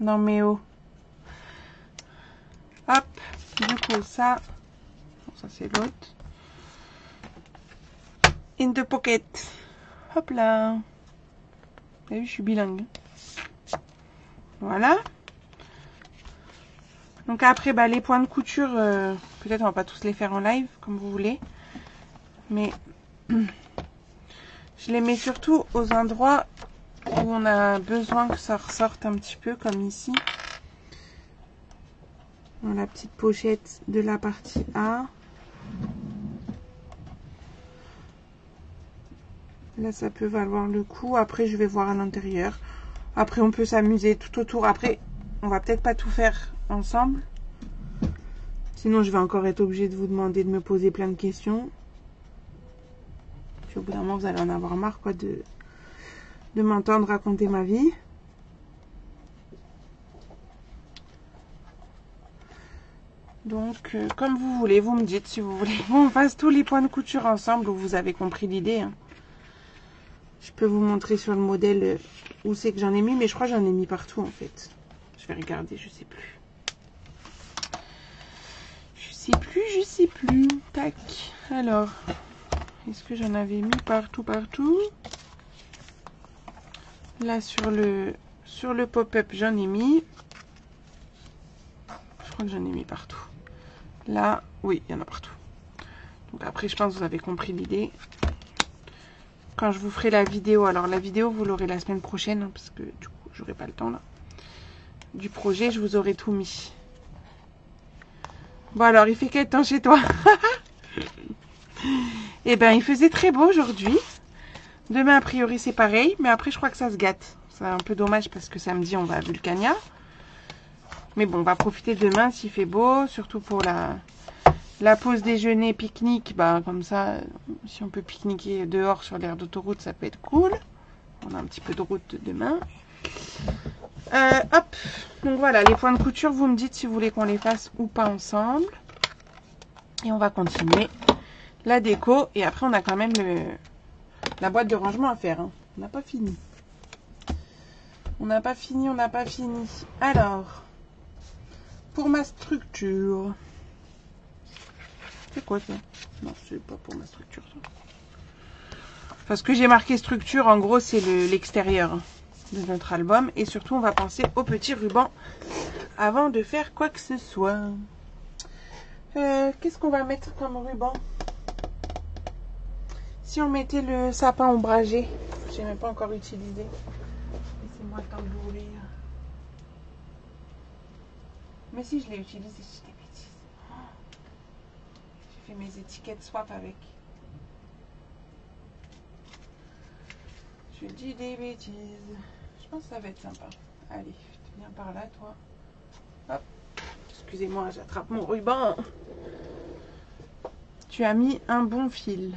Non, mais oh. Hop. Du coup, ça. Bon, ça, c'est l'autre. In the pocket. Hop là. Vous avez vu, je suis bilingue. Voilà. Donc après, bah, les points de couture, peut-être on va pas tous les faire en live, comme vous voulez. Mais je les mets surtout aux endroits où on a besoin que ça ressorte un petit peu, comme ici. Dans la petite pochette de la partie A. Là, ça peut valoir le coup. Après, je vais voir à l'intérieur. Après, on peut s'amuser tout autour. Après, on va peut-être pas tout faire ensemble. Sinon, je vais encore être obligée de vous demander de me poser plein de questions. Puis au bout d'un moment, vous allez en avoir marre, quoi, de m'entendre raconter ma vie. Donc, comme vous voulez, vous me dites si vous voulez qu'on fasse tous les points de couture ensemble ou vous avez compris l'idée. Hein. Je peux vous montrer sur le modèle où c'est que j'en ai mis, mais je crois que j'en ai mis partout en fait. Je vais regarder, je sais plus. Je sais plus. Tac. Alors, est-ce que j'en avais mis partout? Là, sur le pop-up, j'en ai mis. Je crois que j'en ai mis partout. Là, oui, il y en a partout. Donc après, je pense que vous avez compris l'idée. Quand je vous ferai la vidéo, alors la vidéo, vous l'aurez la semaine prochaine, hein, parce que du coup, j'aurai pas le temps là. Du projet, je vous aurai tout mis. Bon, alors, il fait quel temps chez toi? Eh ben, il faisait très beau aujourd'hui. Demain, a priori, c'est pareil, mais après, je crois que ça se gâte. C'est un peu dommage parce que samedi, on va à Vulcania. Mais bon, on va profiter demain s'il fait beau, surtout pour la pause déjeuner, pique-nique. Bah, comme ça, si on peut pique-niquer dehors sur l'aire d'autoroute, ça peut être cool. On a un petit peu de route demain. Hop, donc voilà, les points de couture, vous me dites si vous voulez qu'on les fasse ou pas ensemble. Et on va continuer la déco. Et après, on a quand même la boîte de rangement à faire. Hein. On n'a pas fini. On n'a pas fini. Alors, pour ma structure. C'est quoi ça? Non, c'est pas pour ma structure ça. Parce que j'ai marqué structure, en gros, c'est l'extérieur de notre album. Et surtout, on va penser au petit ruban avant de faire quoi que ce soit. Qu'est-ce qu'on va mettre comme ruban? Si on mettait le sapin ombragé, j'ai même pas encore utilisé. Laissez-moi tambourir. Mais si, je l'ai utilisé, c'est des bêtises. J'ai fait mes étiquettes swap avec. Je dis des bêtises. Je pense que ça va être sympa. Allez, tu viens par là, toi. Hop. Excusez-moi, j'attrape mon ruban. Tu as mis un bon fil.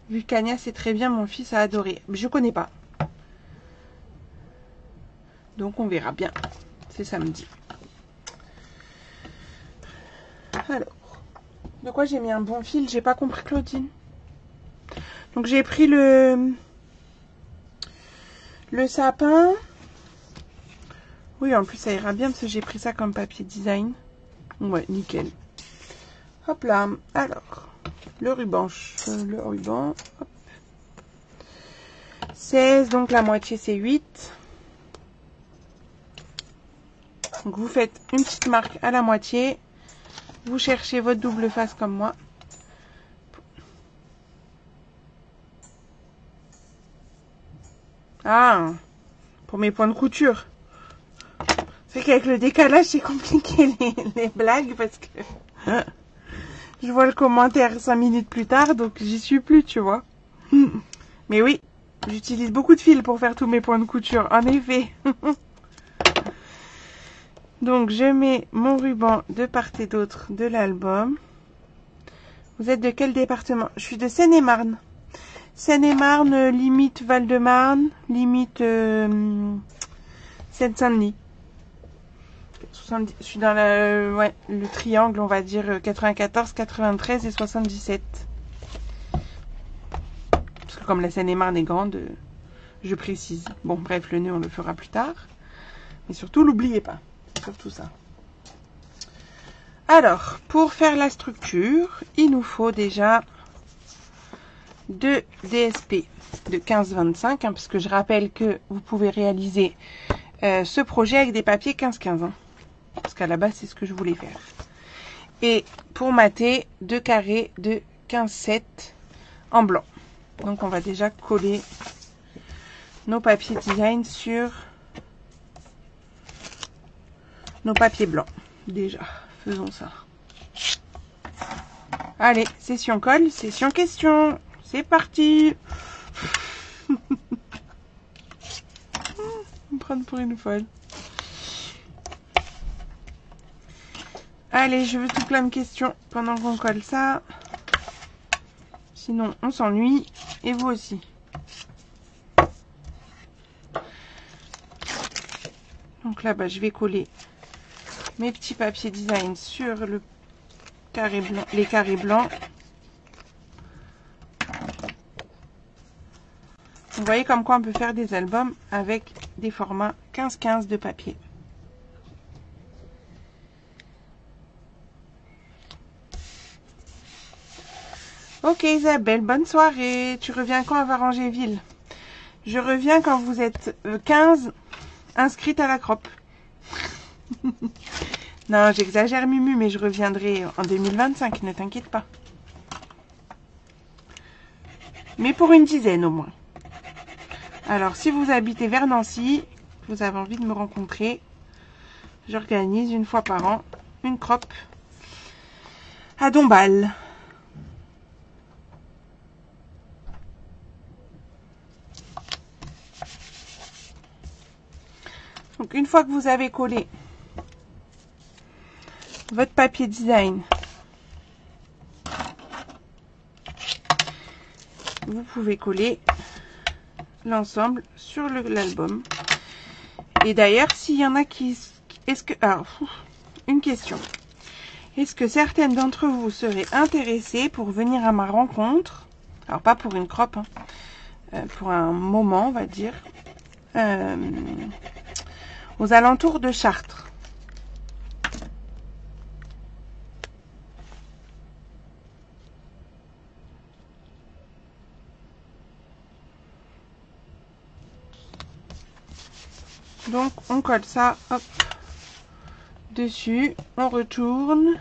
Vulcania, c'est très bien, mon fils a adoré. Je connais pas. Donc on verra bien. C'est samedi. Alors, de quoi j'ai mis un bon fil? J'ai pas compris, Claudine. Donc j'ai pris le sapin. Oui, en plus ça ira bien parce que j'ai pris ça comme papier design. Ouais, nickel. Hop là. Alors, le ruban. Hop. 16, donc la moitié c'est 8. Donc vous faites une petite marque à la moitié. Vous cherchez votre double face comme moi. Ah, pour mes points de couture. C'est qu'avec le décalage, c'est compliqué les blagues parce que je vois le commentaire 5 minutes plus tard, donc j'y suis plus, tu vois. Mais oui, j'utilise beaucoup de fils pour faire tous mes points de couture, en effet. Donc, je mets mon ruban de part et d'autre de l'album. Vous êtes de quel département? Je suis de Seine-et-Marne. Seine-et-Marne, limite Val-de-Marne, limite Seine-Saint-Denis. Je suis dans le triangle, on va dire 94, 93 et 77. Parce que comme la Seine-et-Marne est grande, je précise. Bon, bref, le nœud, on le fera plus tard. Mais surtout, l'oubliez pas. C'est surtout ça. Alors, pour faire la structure, il nous faut déjà 2 DSP de 15-25, hein, parce que je rappelle que vous pouvez réaliser ce projet avec des papiers 15-15. Hein, parce qu'à la base, c'est ce que je voulais faire. Et pour mater, 2 carrés de 15-7 en blanc. Donc, on va déjà coller nos papiers design sur nos papiers blancs. Déjà, faisons ça. Allez, session colle, session question. C'est parti. Me prendre pour une folle. Allez, je veux tout plein de questions pendant qu'on colle ça. Sinon, on s'ennuie. Et vous aussi. Donc là, je vais coller mes petits papiers design sur le carré blanc, les carrés blancs. Vous voyez comme quoi on peut faire des albums avec des formats 15-15 de papier. Ok Isabelle, bonne soirée. Tu reviens quand à Varangéville? Je reviens quand vous êtes 15 inscrites à la CROP. Non, j'exagère Mumu, mais je reviendrai en 2025, ne t'inquiète pas. Mais pour une dizaine au moins. Alors, si vous habitez vers Nancy, vous avez envie de me rencontrer, j'organise une fois par an une CROP à Dombasle. Donc, une fois que vous avez collé votre papier design, vous pouvez coller l'ensemble sur l'album. Et d'ailleurs, s'il y en a qui... Alors, une question. Est-ce que certaines d'entre vous seraient intéressées pour venir à ma rencontre? Alors, pas pour une crop, hein, pour un moment, on va dire, aux alentours de Chartres. Donc, on colle ça, hop, dessus. On retourne.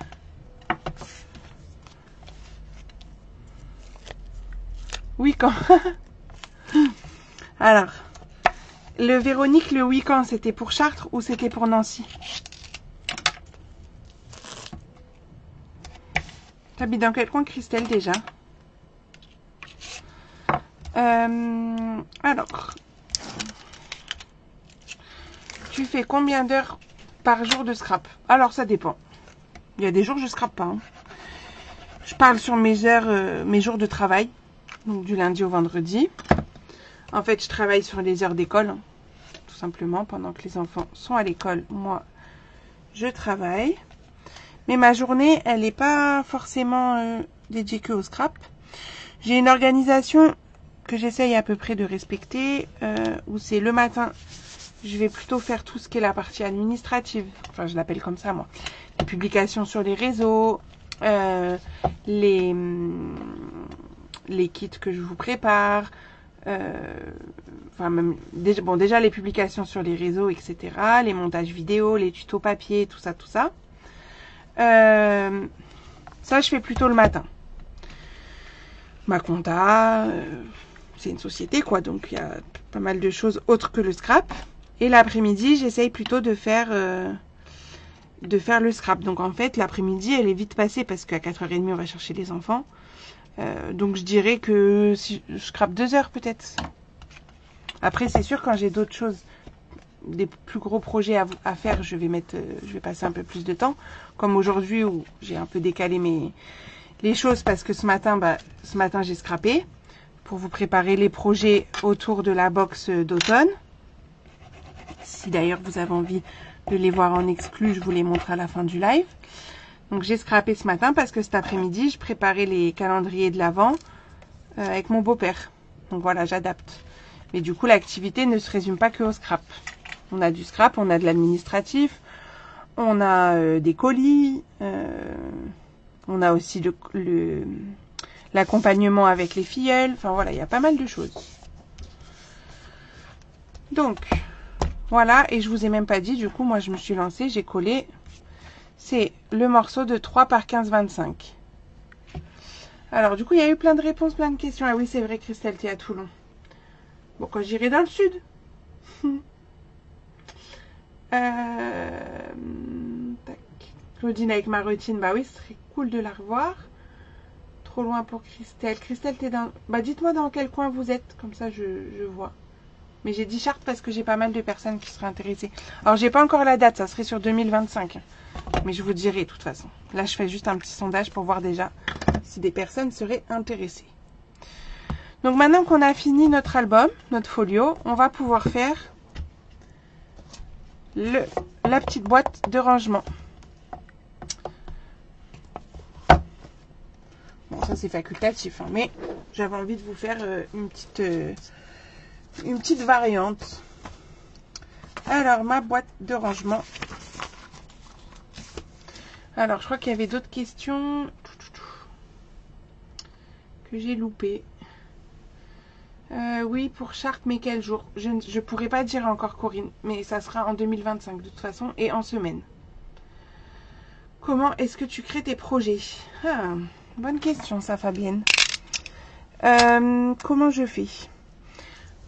Oui, quand. Alors, le Véronique, le week-end, c'était pour Chartres ou c'était pour Nancy? T'habites dans quel coin, Christelle, déjà? Alors, tu fais combien d'heures par jour de scrap? Alors, ça dépend. Il y a des jours, je scrape pas. Hein. Je parle sur mes heures, mes jours de travail. Donc, du lundi au vendredi. En fait, je travaille sur les heures d'école. Hein, tout simplement, pendant que les enfants sont à l'école, moi, je travaille. Mais ma journée, elle n'est pas forcément dédiée que au scrap. J'ai une organisation que j'essaye à peu près de respecter, où c'est le matin, je vais plutôt faire tout ce qui est la partie administrative. Enfin, je l'appelle comme ça, moi. Les publications sur les réseaux, les kits que je vous prépare, enfin même déjà les publications sur les réseaux, etc. Les montages vidéo, les tutos papier, tout ça. Ça, je fais plutôt le matin. Ma compta, c'est une société, quoi. Donc, il y a pas mal de choses autres que le scrap. Et l'après-midi, j'essaye plutôt de faire le scrap. Donc, en fait, l'après-midi, elle est vite passée parce qu'à 4h30, on va chercher les enfants. Donc, je dirais que si je scrape 2 heures, peut-être. Après, c'est sûr, quand j'ai d'autres choses, des plus gros projets à faire, je vais passer un peu plus de temps. Comme aujourd'hui où j'ai un peu décalé les choses parce que ce matin j'ai scrappé pour vous préparer les projets autour de la box d'automne. Si d'ailleurs vous avez envie de les voir en exclu, je vous les montre à la fin du live. Donc j'ai scrappé ce matin parce que cet après-midi, je préparais les calendriers de l'Avent avec mon beau-père. Donc voilà, j'adapte. Mais du coup, l'activité ne se résume pas que au scrap. On a du scrap, on a de l'administratif, on a des colis, on a aussi l'accompagnement avec les filleuls. Enfin voilà, il y a pas mal de choses. Donc, voilà. Et je vous ai même pas dit, du coup, moi je me suis lancée, j'ai collé. C'est le morceau de 3 par 15-25. Alors, du coup, il y a eu plein de réponses, plein de questions. Ah oui, c'est vrai, Christelle, tu es à Toulon. Bon, quand j'irai dans le sud. Tac. Claudine avec ma routine, bah oui, ce serait cool de la revoir. Trop loin pour Christelle. Christelle, t'es dans... Bah dites-moi dans quel coin vous êtes, comme ça je vois. Mais j'ai dit Chartres parce que j'ai pas mal de personnes qui seraient intéressées. Alors j'ai pas encore la date, ça serait sur 2025. Mais je vous dirai de toute façon. Là je fais juste un petit sondage pour voir déjà si des personnes seraient intéressées. Donc maintenant qu'on a fini notre album, notre folio, on va pouvoir faire la petite boîte de rangement. Bon, ça c'est facultatif, hein, mais j'avais envie de vous faire une petite variante. Alors, ma boîte de rangement. Alors, je crois qu'il y avait d'autres questions que j'ai loupées. Oui, pour Chartres, mais quel jour? Je ne pourrais pas dire encore, Corinne, mais ça sera en 2025 de toute façon et en semaine. Comment est-ce que tu crées tes projets? Bonne question, ça, Fabienne. Comment je fais?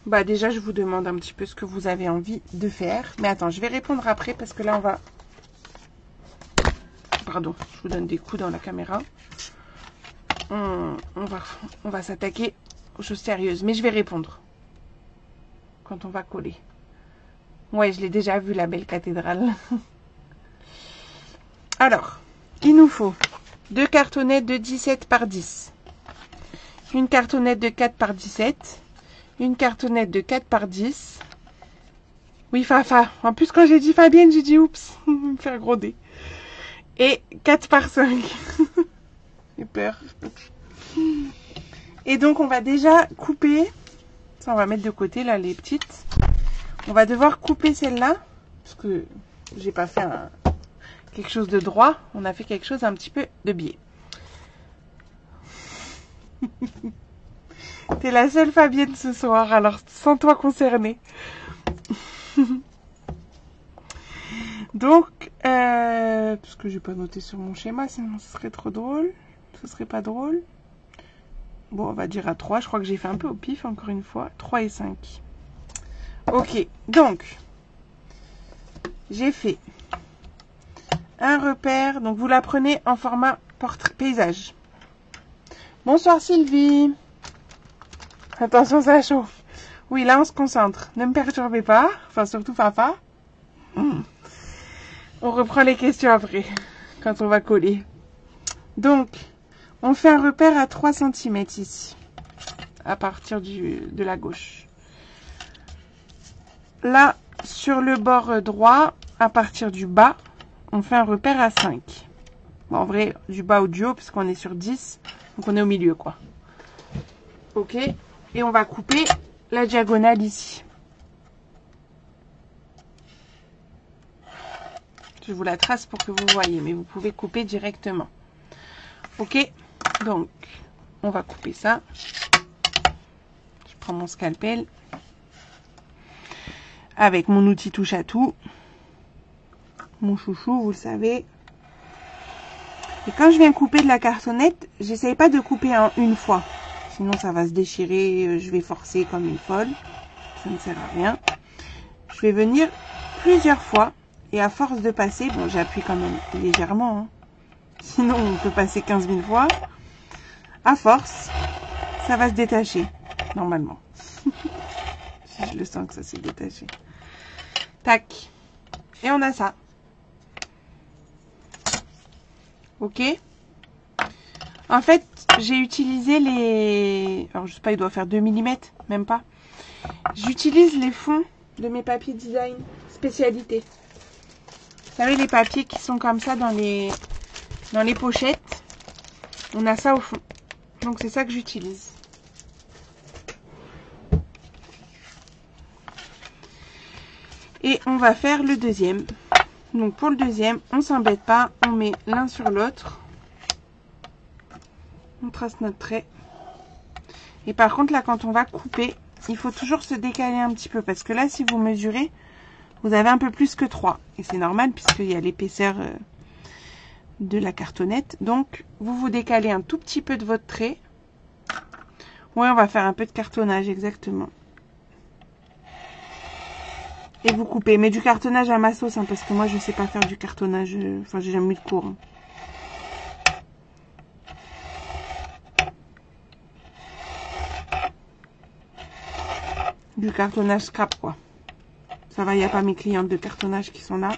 Bah déjà, je vous demande un petit peu ce que vous avez envie de faire. Mais attends, je vais répondre après parce que là, on va... Pardon, je vous donne des coups dans la caméra. On va s'attaquer aux choses sérieuses. Mais je vais répondre quand on va coller. Ouais, je l'ai déjà vu, la belle cathédrale. Alors, il nous faut 2 cartonnettes de 17 par 10. Une cartonnette de 4 par 17. Une cartonnette de 4 par 10. Oui, Fafa. En plus, quand j'ai dit Fabienne, j'ai dit oups. Me faire gronder. Et 4 par 5. J'ai peur. Et donc, on va déjà couper. Ça, on va mettre de côté, là, les petites. On va devoir couper celle-là. Parce que j'ai pas fait quelque chose de droit. On a fait quelque chose un petit peu de biais. T'es la seule Fabienne ce soir, alors sens-toi concernée. Donc, parce que j'ai pas noté sur mon schéma, sinon ce serait trop drôle. Ce serait pas drôle. Bon, on va dire à 3. Je crois que j'ai fait un peu au pif, encore une fois. 3 et 5. Ok, donc, j'ai fait un repère. Donc, vous la prenez en format portrait paysage. Bonsoir Sylvie. Attention, ça chauffe. Oui, là, on se concentre. Ne me perturbez pas. Enfin, surtout papa. On reprend les questions après, quand on va coller. Donc, on fait un repère à 3 cm ici, à partir de la gauche. Là, sur le bord droit, à partir du bas, on fait un repère à 5. Bon, en vrai, du bas au du haut, parce qu'on est sur 10, donc on est au milieu, quoi. Ok, et on va couper la diagonale ici. Je vous la trace pour que vous voyez, mais vous pouvez couper directement. Ok, donc on va couper ça. Je prends mon scalpel avec mon outil touche à tout. Mon chouchou, vous le savez. Et quand je viens couper de la cartonnette, j'essaye pas de couper en une fois. Sinon ça va se déchirer, je vais forcer comme une folle. Ça ne sert à rien. Je vais venir plusieurs fois. Et à force de passer, bon, j'appuie quand même légèrement, hein. Sinon on peut passer 15 000 fois. À force, ça va se détacher, normalement. Je le sens que ça s'est détaché. Tac. Et on a ça. Ok. En fait, j'ai utilisé les... Alors, je sais pas, il doit faire 2 mm, même pas. J'utilise les fonds de mes papiers design spécialité. Vous savez, les papiers qui sont comme ça dans les pochettes. On a ça au fond. Donc, c'est ça que j'utilise. Et on va faire le deuxième. Donc, pour le deuxième, on s'embête pas. On met l'un sur l'autre. On trace notre trait. Et par contre, là, quand on va couper, il faut toujours se décaler un petit peu. Parce que là, si vous mesurez, vous avez un peu plus que 3. Et c'est normal puisqu'il y a l'épaisseur de la cartonnette. Donc, vous vous décalez un tout petit peu de votre trait. Oui, on va faire un peu de cartonnage, exactement. Et vous coupez. Mais du cartonnage à ma sauce, hein, parce que moi, je ne sais pas faire du cartonnage. Enfin, j'ai jamais eu de cours. Hein. Du cartonnage scrap, quoi. Ça va, il n'y a pas mes clientes de cartonnage qui sont là.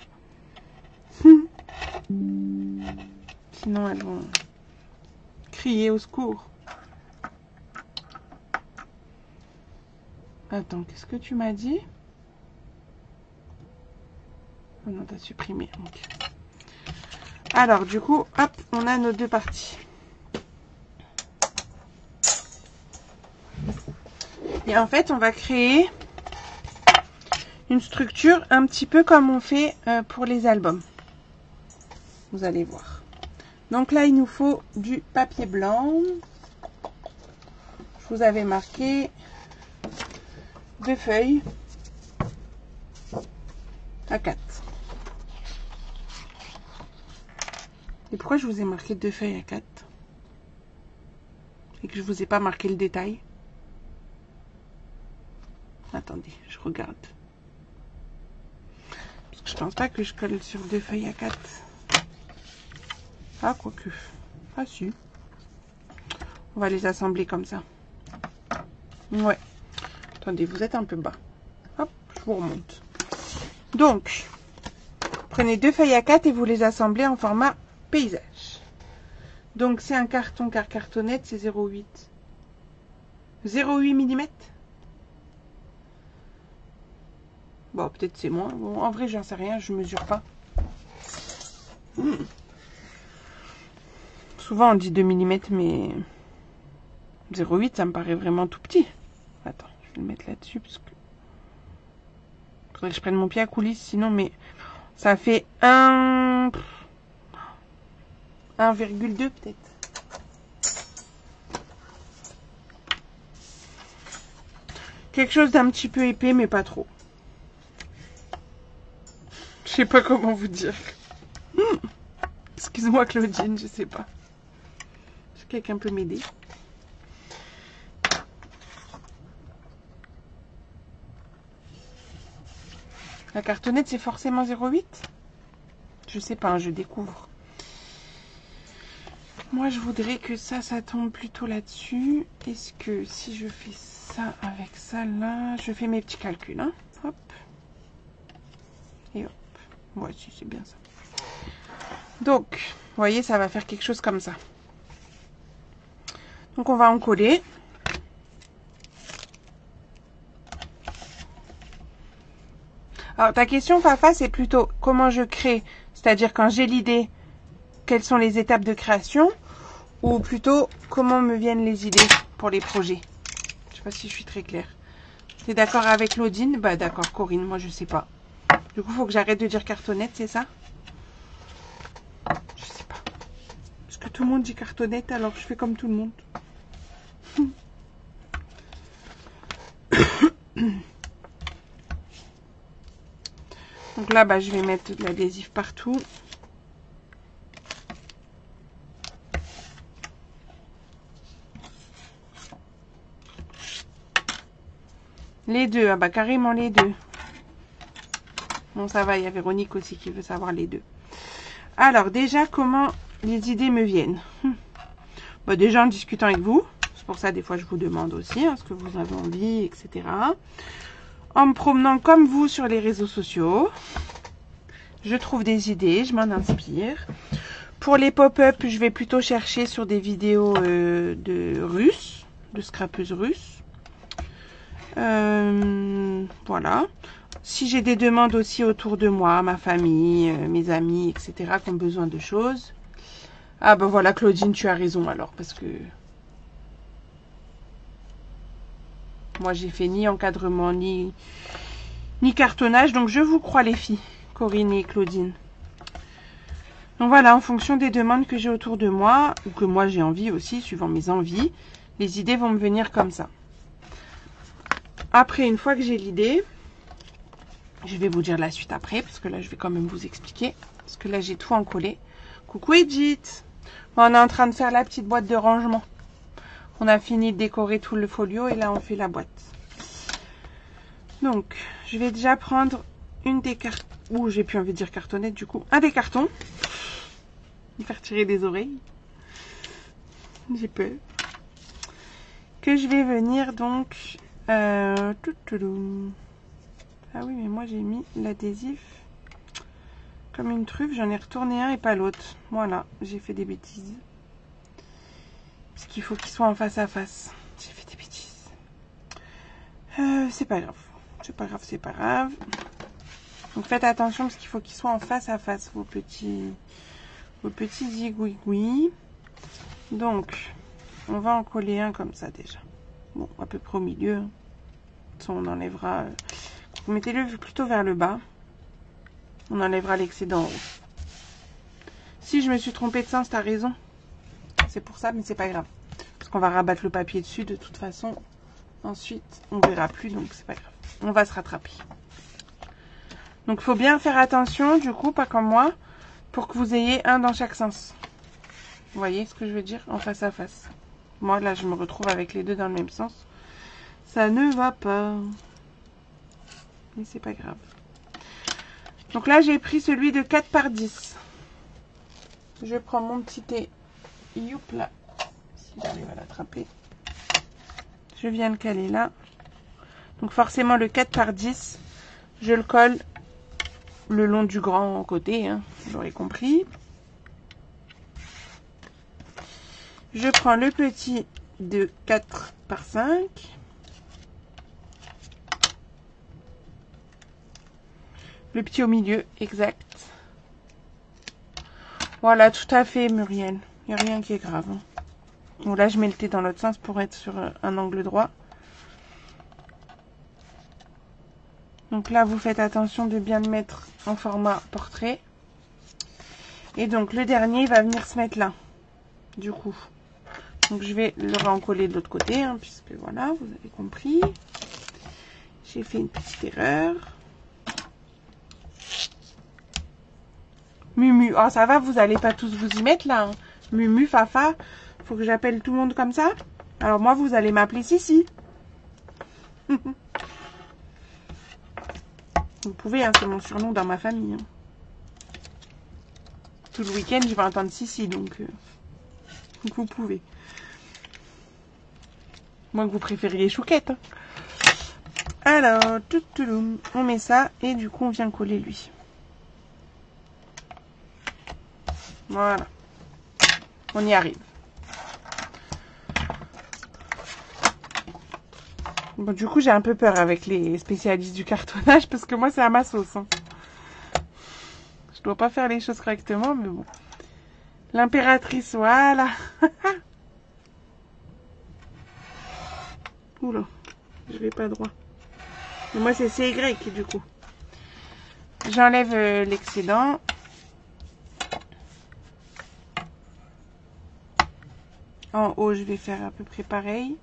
Sinon, elles vont crier au secours. Attends, qu'est-ce que tu m'as dit? Oh non, t'as supprimé. Okay. Alors, du coup, hop, on a nos deux parties. Et en fait, on va créer une structure un petit peu comme on fait pour les albums. Vous allez voir. Donc là, il nous faut du papier blanc. Je vous avais marqué 2 feuilles à 4. Et pourquoi je vous ai marqué 2 feuilles à 4 et que je vous ai pas marqué le détail? Attendez, je regarde. Parce que je pense pas que je colle sur 2 feuilles à 4. Ah, quoique. Ah, si. On va les assembler comme ça. Ouais. Attendez, vous êtes un peu bas. Hop, je vous remonte. Donc, prenez 2 feuilles à 4 et vous les assemblez en format paysage. Donc, c'est un carton car cartonnette, c'est 0,8. 0,8 mm. Bon, peut-être c'est moins. Bon, en vrai, j'en sais rien, je mesure pas. Souvent, on dit 2 mm, mais 0,8, ça me paraît vraiment tout petit. Attends, je vais le mettre là-dessus, parce que... faudrait que je prenne mon pied à coulisse, sinon, mais... ça fait 1,2 peut-être. Quelque chose d'un petit peu épais, mais pas trop. Je sais pas comment vous dire. Excuse-moi Claudine, je sais pas. Est-ce que quelqu'un peut m'aider? La cartonnette c'est forcément 0,8? Je sais pas, hein, je découvre. Moi je voudrais que ça tombe plutôt là-dessus. Est-ce que si je fais ça avec ça là, je fais mes petits calculs, hein? Hop. Et hop. Ouais, si c'est bien ça. Donc, vous voyez, ça va faire quelque chose comme ça. Donc on va en coller. Alors ta question Fafa, c'est plutôt comment je crée, c'est-à-dire quand j'ai l'idée, quelles sont les étapes de création, ou plutôt comment me viennent les idées pour les projets. Je sais pas si je suis très claire. T'es d'accord avec Claudine? Bah d'accord Corinne, moi je sais pas. Du coup, il faut que j'arrête de dire cartonnette, c'est ça? Je sais pas. Parce que tout le monde dit cartonnette, alors je fais comme tout le monde. Donc là, bah, je vais mettre de l'adhésif partout. Les deux, ah bah carrément les deux. Bon, ça va, il y a Véronique aussi qui veut savoir les deux. Alors, déjà, comment les idées me viennent? Bah, déjà, en discutant avec vous. C'est pour ça, des fois, je vous demande aussi hein, ce que vous avez envie, etc. En me promenant comme vous sur les réseaux sociaux. Je trouve des idées, je m'en inspire. Pour les pop-up, je vais plutôt chercher sur des vidéos de russes, de scrapeuses russes. Voilà. Si j'ai des demandes aussi autour de moi, ma famille, mes amis, etc. qui ont besoin de choses. Ah ben voilà Claudine, tu as raison alors, parce que moi j'ai fait ni encadrement, ni cartonnage, donc je vous crois les filles, Corinne et Claudine. Donc voilà, en fonction des demandes que j'ai autour de moi, ou que moi j'ai envie aussi, suivant mes envies, les idées vont me venir comme ça. Après, une fois que j'ai l'idée, je vais vous dire la suite après, parce que là je vais quand même vous expliquer, parce que là j'ai tout encollé. Coucou Edith! On est en train de faire la petite boîte de rangement. On a fini de décorer tout le folio et là on fait la boîte. Donc, je vais déjà prendre une des cartes. Ouh, j'ai plus envie de dire cartonnette du coup. Un des cartons. Me faire tirer des oreilles. J'ai peur. Que je vais venir donc. Ah oui, mais moi j'ai mis l'adhésif comme une truffe. J'en ai retourné un et pas l'autre. Voilà, j'ai fait des bêtises. Parce qu'il faut qu'il soit en face à face. J'ai fait des bêtises. C'est pas grave. C'est pas grave, c'est pas grave. Donc faites attention parce qu'il faut qu'il soit en face à face, vos petits zigouigouis. Donc, on va en coller un comme ça déjà. Bon, à peu près au milieu. Ça, on enlèvera. Vous mettez-le plutôt vers le bas. On enlèvera l'excédent en haut. Si je me suis trompée de sens, t'as raison. C'est pour ça, mais c'est pas grave. Parce qu'on va rabattre le papier dessus de toute façon. Ensuite, on verra plus, donc c'est pas grave. On va se rattraper. Donc, il faut bien faire attention, du coup, pas comme moi, pour que vous ayez un dans chaque sens. Vous voyez ce que je veux dire? En face à face. Moi, là, je me retrouve avec les deux dans le même sens. Ça ne va pas. Mais c'est pas grave. Donc là, j'ai pris celui de 4 par 10. Je prends mon petit thé. Youpla. Si j'arrive à l'attraper. Je viens le caler là. Donc forcément, le 4 par 10, je le colle le long du grand côté. Hein, vous l'aurez compris. Je prends le petit de 4 par 5. Le petit au milieu, exact. Voilà, tout à fait, Muriel. Il n'y a rien qui est grave. Hein. Bon, là, je mets le thé dans l'autre sens pour être sur un angle droit. Donc là, vous faites attention de bien le mettre en format portrait. Et donc, le dernier va venir se mettre là, du coup. Donc, je vais le rencoller de l'autre côté, hein, puisque voilà, vous avez compris. J'ai fait une petite erreur. Oh, ça va, vous allez pas tous vous y mettre là. Hein. Mumu, Fafa, faut que j'appelle tout le monde comme ça. Alors moi, vous allez m'appeler Sissi. Vous pouvez, hein, c'est mon surnom dans ma famille. Hein. Tout le week-end, je vais entendre Sissi, donc vous pouvez. Moi que vous préfériez Chouquette. Hein. Alors, on met ça et du coup, on vient coller lui. Voilà. On y arrive. Bon, du coup, j'ai un peu peur avec les spécialistes du cartonnage parce que moi, c'est à ma sauce. Hein. Je dois pas faire les choses correctement, mais bon. L'impératrice, voilà. Oula, je vais pas droit. Mais moi, c'est CY du coup. J'enlève l'excédent. En haut, je vais faire à peu près pareil.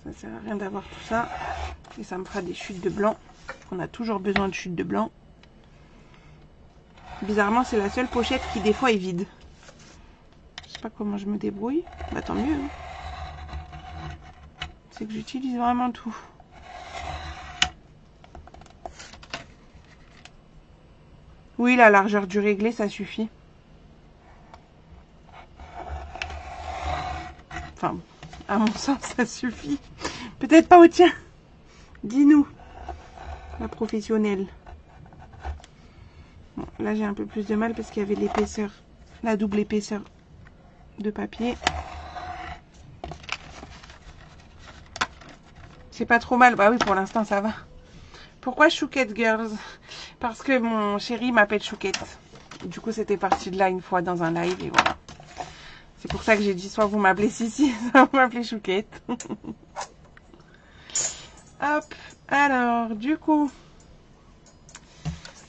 Ça sert à rien d'avoir tout ça. Et ça me fera des chutes de blanc. On a toujours besoin de chutes de blanc. Bizarrement, c'est la seule pochette qui, des fois, est vide. Je sais pas comment je me débrouille. Bah, tant mieux. Hein. C'est que j'utilise vraiment tout. Oui, la largeur du réglé, ça suffit. Enfin, à mon sens, ça suffit. Peut-être pas au tien. Dis-nous, la professionnelle. Bon, là, j'ai un peu plus de mal parce qu'il y avait l'épaisseur, la double épaisseur de papier. C'est pas trop mal. Bah oui, pour l'instant, ça va. Pourquoi Chouquette Girls? Parce que mon chéri m'appelle Chouquette. Du coup, c'était parti de là une fois dans un live et voilà. C'est pour ça que j'ai dit soit vous m'appelez Sissi, soit vous m'appelez Chouquette. Hop. Alors, du coup,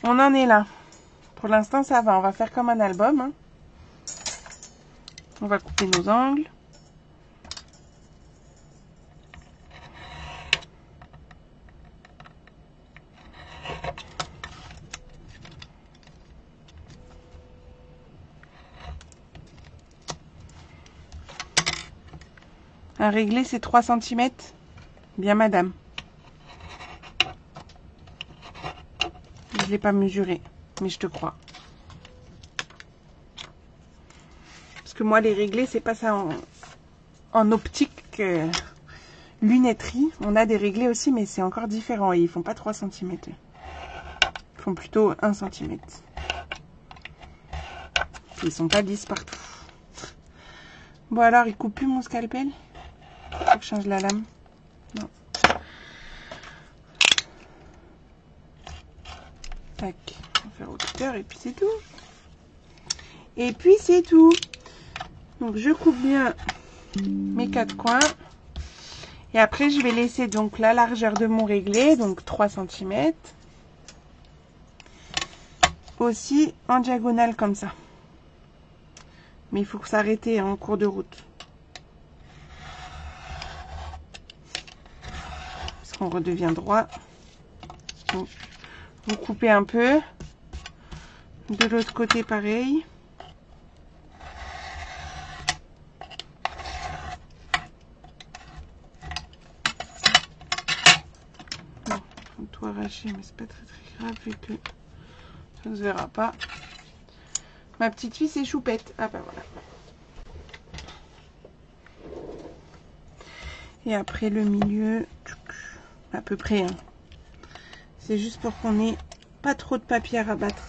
on en est là. Pour l'instant, ça va. On va faire comme un album. Hein. On va couper nos angles. Un réglé, c'est 3 cm. Bien, madame. Je ne l'ai pas mesuré, mais je te crois. Parce que moi, les réglés, c'est pas ça en optique lunetterie. On a des réglés aussi, mais c'est encore différent. Et ils font pas 3 cm. Ils font plutôt 1 cm. Ils sont pas lisses partout. Bon, alors, il coupe plus mon scalpel. Faut que je change la lame. Non. Tac. On va faire hauteur et puis c'est tout. Et puis c'est tout. Donc je coupe bien mes 4 coins. Et après je vais laisser donc la largeur de mon réglé, donc 3 cm. Aussi en diagonale comme ça. Mais il faut s'arrêter en cours de route. Parce qu'on redevient droit. Donc, vous coupez un peu. De l'autre côté pareil. Bon, faut tout arracher, mais c'est pas très grave vu que ça ne se verra pas. Ma petite fille c'est Choupette. Ah bah voilà. Et après le milieu, à peu près. Hein. C'est juste pour qu'on ait pas trop de papier à rabattre.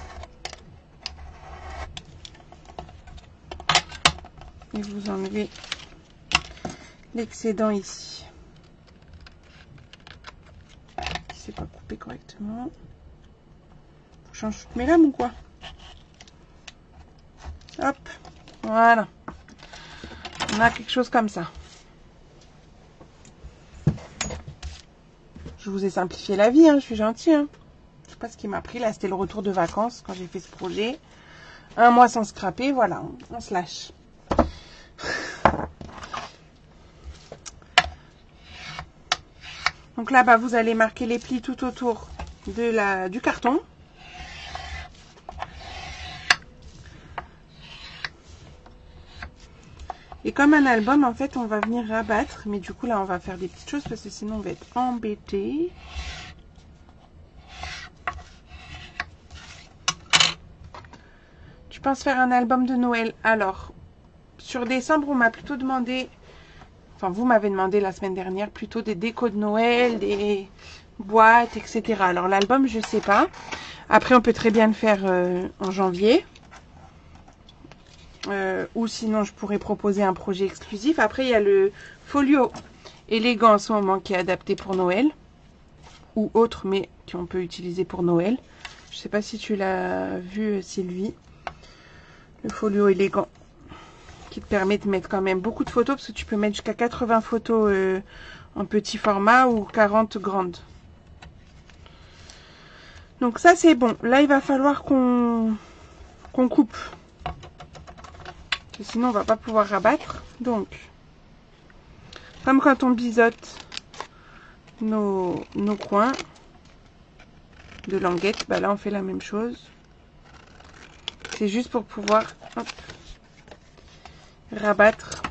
Et vous enlevez l'excédent ici. Qui s'est pas coupé correctement. Faut que je change toutes mes lames ou quoi? Hop, voilà. On a quelque chose comme ça. Je vous ai simplifié la vie, hein, je suis gentille. Hein. Je sais pas ce qui m'a pris. Là, c'était le retour de vacances quand j'ai fait ce projet. 1 mois sans scraper, voilà, on se lâche. Donc là, bah, vous allez marquer les plis tout autour du carton. Et comme un album, en fait, on va venir rabattre. Mais du coup, là, on va faire des petites choses parce que sinon, on va être embêté. Tu penses faire un album de Noël? Alors, sur décembre, on m'a plutôt demandé... Enfin, vous m'avez demandé la semaine dernière plutôt des décos de Noël, des boîtes, etc. Alors, l'album, je sais pas. Après, on peut très bien le faire en janvier. Ou sinon je pourrais proposer un projet exclusif. Après il y a le folio élégant en ce moment qui est adapté pour Noël ou autre mais qu'on peut utiliser pour Noël. Je sais pas si tu l'as vu Sylvie, le folio élégant qui te permet de mettre quand même beaucoup de photos parce que tu peux mettre jusqu'à 80 photos en petit format ou 40 grandes. Donc ça c'est bon. Là il va falloir qu'on coupe. Sinon on va pas pouvoir rabattre. Donc comme quand on biseaute nos coins de languette, bah là on fait la même chose. C'est juste pour pouvoir hop, rabattre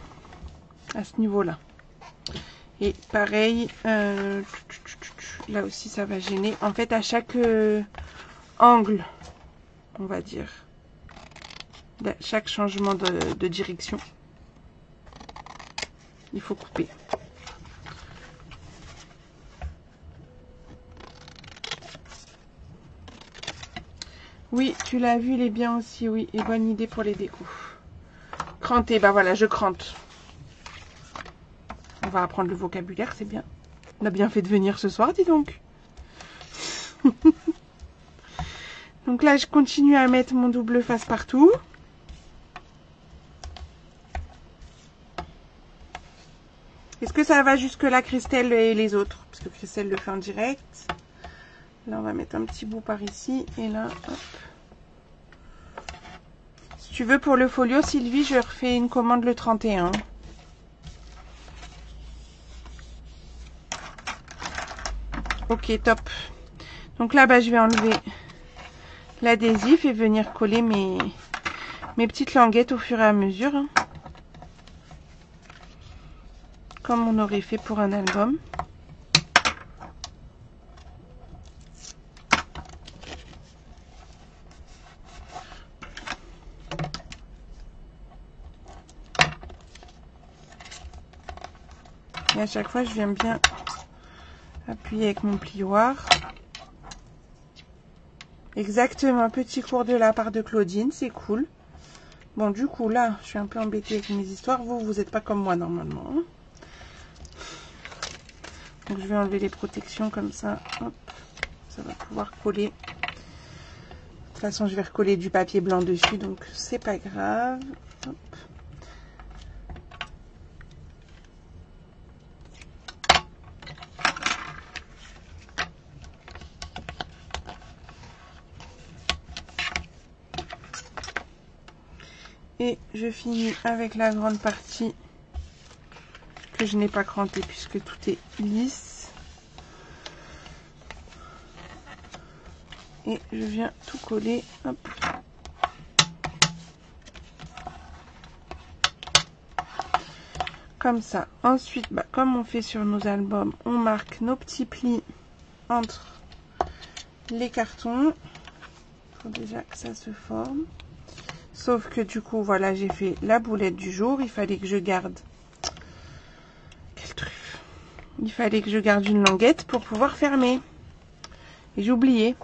à ce niveau là. Et pareil, là aussi ça va gêner. En fait à chaque angle, on va dire, chaque changement de direction, il faut couper. Oui, tu l'as vu, il est bien aussi, oui. Et bonne idée pour les décos. Cranter, bah voilà, je crante. On va apprendre le vocabulaire, c'est bien. On a bien fait de venir ce soir, dis donc. Donc là, je continue à mettre mon double face partout. Est-ce que ça va jusque là, Christelle et les autres? Parce que Christelle le fait en direct. Là, on va mettre un petit bout par ici. Et là, hop. Si tu veux, pour le folio, Sylvie, je refais une commande le 31. Ok, top. Donc là, bah, je vais enlever l'adhésif et venir coller mes petites languettes au fur et à mesure. Hein. Comme on aurait fait pour un album. Et à chaque fois, je viens bien appuyer avec mon plioir. Exactement, petit cours de la part de Claudine, c'est cool. Bon, du coup, là, je suis un peu embêtée avec mes histoires. Vous n'êtes pas comme moi, normalement. Hein. Donc, je vais enlever les protections comme ça. Hop, ça va pouvoir coller. De toute façon, je vais recoller du papier blanc dessus, donc c'est pas grave. Hop. Et je finis avec la grande partie que je n'ai pas crantée puisque tout est lisse. Et je viens tout coller. Hop. Comme ça. Ensuite, bah, comme on fait sur nos albums, on marque nos petits plis entre les cartons. Il faut déjà que ça se forme. Sauf que du coup, voilà, j'ai fait la boulette du jour. Il fallait que je garde... Quelle truffe! Il fallait que je garde une languette pour pouvoir fermer. Et j'ai oublié.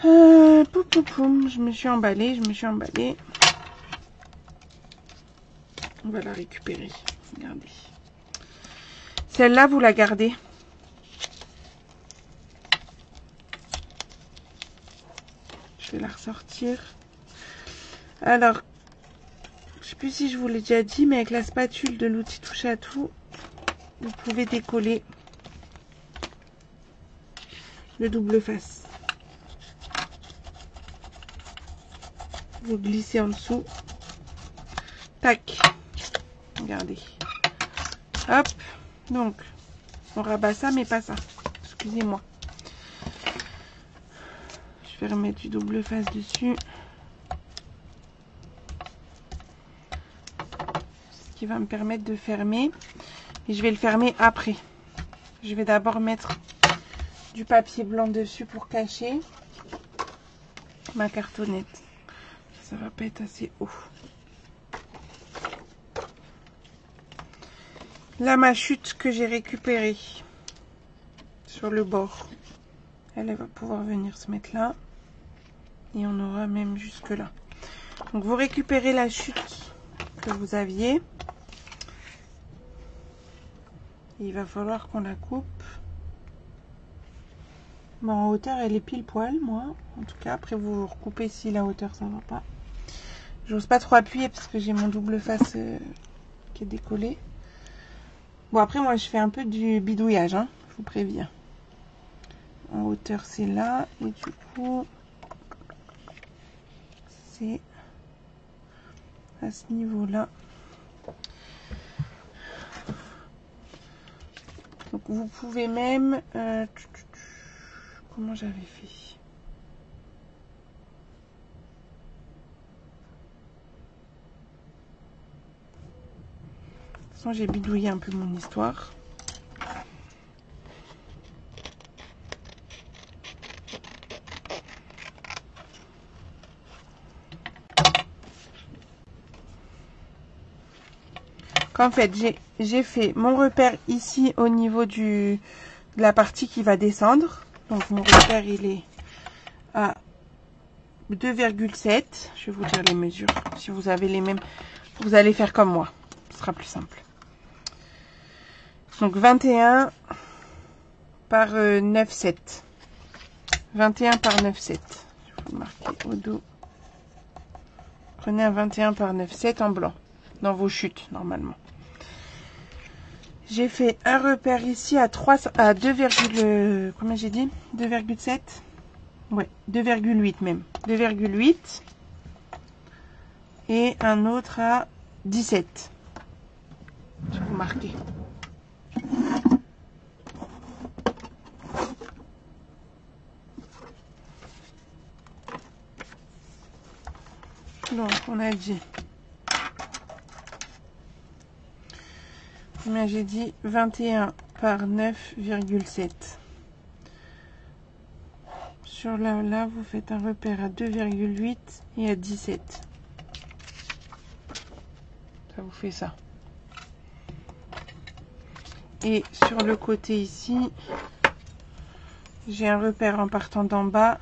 Poum, poum, poum. Je me suis emballée, On va la récupérer. Regardez. Celle-là, vous la gardez. Je vais la ressortir. Alors, je sais plus si je vous l'ai déjà dit, mais avec la spatule de l'outil touche à tout, vous pouvez décoller le double face. Vous glissez en dessous. Tac. Regardez. Hop. Donc, on rabat ça, mais pas ça. Excusez-moi. Je vais remettre du double face dessus. Ce qui va me permettre de fermer. Et je vais le fermer après. Je vais d'abord mettre du papier blanc dessus pour cacher ma cartonnette. Ça va pas être assez haut. Là, ma chute que j'ai récupérée sur le bord, elle va pouvoir venir se mettre là. Et on aura même jusque là. Donc vous récupérez la chute que vous aviez. Et il va falloir qu'on la coupe. Bon, en hauteur, elle est pile poil, moi. En tout cas, après vous recoupez si la hauteur ça va pas. J'ose pas trop appuyer parce que j'ai mon double face qui est décollé. Bon, après moi je fais un peu du bidouillage, hein, je vous préviens. En hauteur c'est là et du coup c'est à ce niveau là. Donc vous pouvez même comment j'avais fait? De toute façon j'ai bidouillé un peu mon histoire. En fait, j'ai fait mon repère ici au niveau de la partie qui va descendre. Donc mon repère il est à 2,7. Je vais vous dire les mesures. Si vous avez les mêmes, vous allez faire comme moi. Ce sera plus simple. Donc 21 par 9,7. 21 par 9,7. Je vais vous le marquer au dos. Prenez un 21 par 9,7 en blanc. Dans vos chutes normalement. J'ai fait un repère ici à 2, combien j'ai dit 2,7. Ouais, 2,8 même. 2,8 et un autre à 17. Je vais vous marquer. Donc on a dit combien j'ai dit 21 par 9,7. Sur là, vous faites un repère à 2,8 et à 17. Ça vous fait ça. Et sur le côté ici, j'ai un repère en partant d'en bas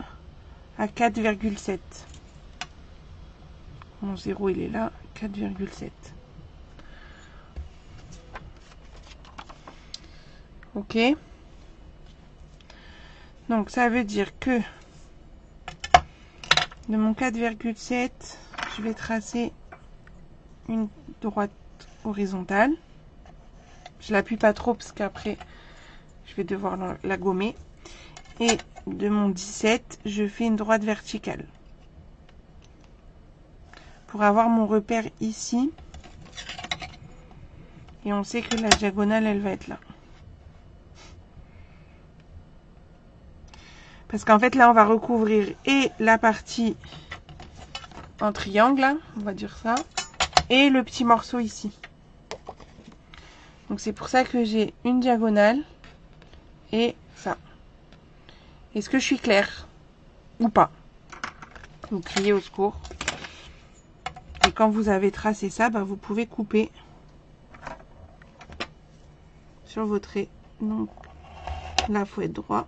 à 4,7. Mon 0 il est là, 4,7. Ok. Donc ça veut dire que de mon 4,7, je vais tracer une droite horizontale. Je l'appuie pas trop parce qu'après je vais devoir la gommer. Et de mon 17, je fais une droite verticale. Pour avoir mon repère ici. Et on sait que la diagonale, elle va être là. Parce qu'en fait, là, on va recouvrir et la partie en triangle, là, on va dire ça, et le petit morceau ici. Donc, c'est pour ça que j'ai une diagonale et ça. Est-ce que je suis claire ou pas? Vous criez au secours. Et quand vous avez tracé ça, bah, vous pouvez couper sur vos traits. Donc, là, il faut être droit.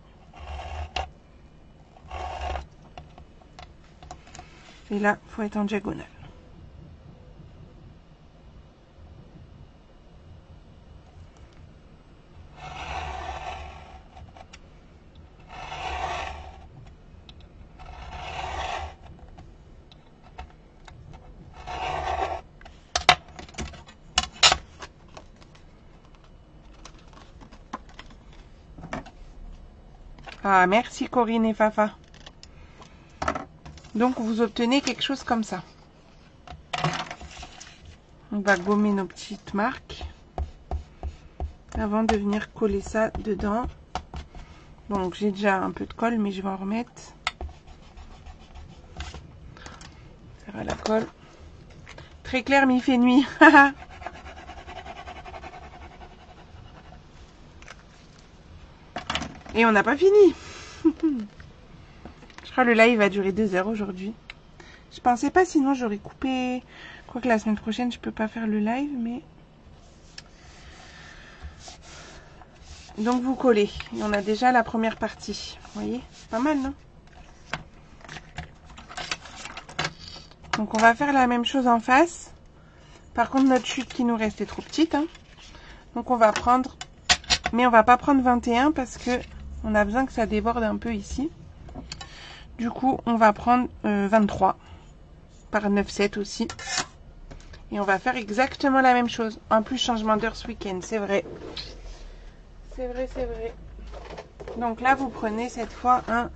Et là, il faut être en diagonale. Ah, merci Corinne et Fafa. Donc, vous obtenez quelque chose comme ça. On va gommer nos petites marques avant de venir coller ça dedans. Donc, j'ai déjà un peu de colle, mais je vais en remettre. Faire à la colle. Très clair, mais il fait nuit. Et on n'a pas fini. Je crois que le live va durer 2 heures aujourd'hui. Je pensais pas, sinon j'aurais coupé. Je crois que la semaine prochaine, je peux pas faire le live, mais... Donc vous collez. Et on a déjà la première partie. Vous voyez, c'est pas mal, non? Donc on va faire la même chose en face. Par contre, notre chute qui nous reste est trop petite. Hein. Donc on va prendre... Mais on va pas prendre 21 parce que on a besoin que ça déborde un peu ici. Du coup, on va prendre 23 par 9,7 aussi. Et on va faire exactement la même chose. En plus, changement d'heure ce week-end, c'est vrai. C'est vrai, c'est vrai. Donc là, vous prenez cette fois un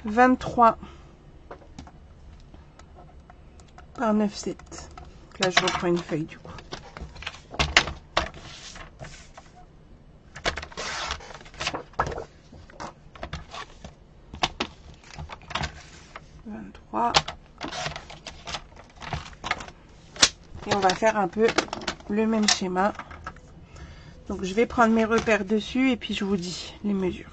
23 par 9,7. Là, je reprends une feuille du coup. Et on va faire un peu le même schéma. Donc je vais prendre mes repères dessus et puis je vous dis les mesures.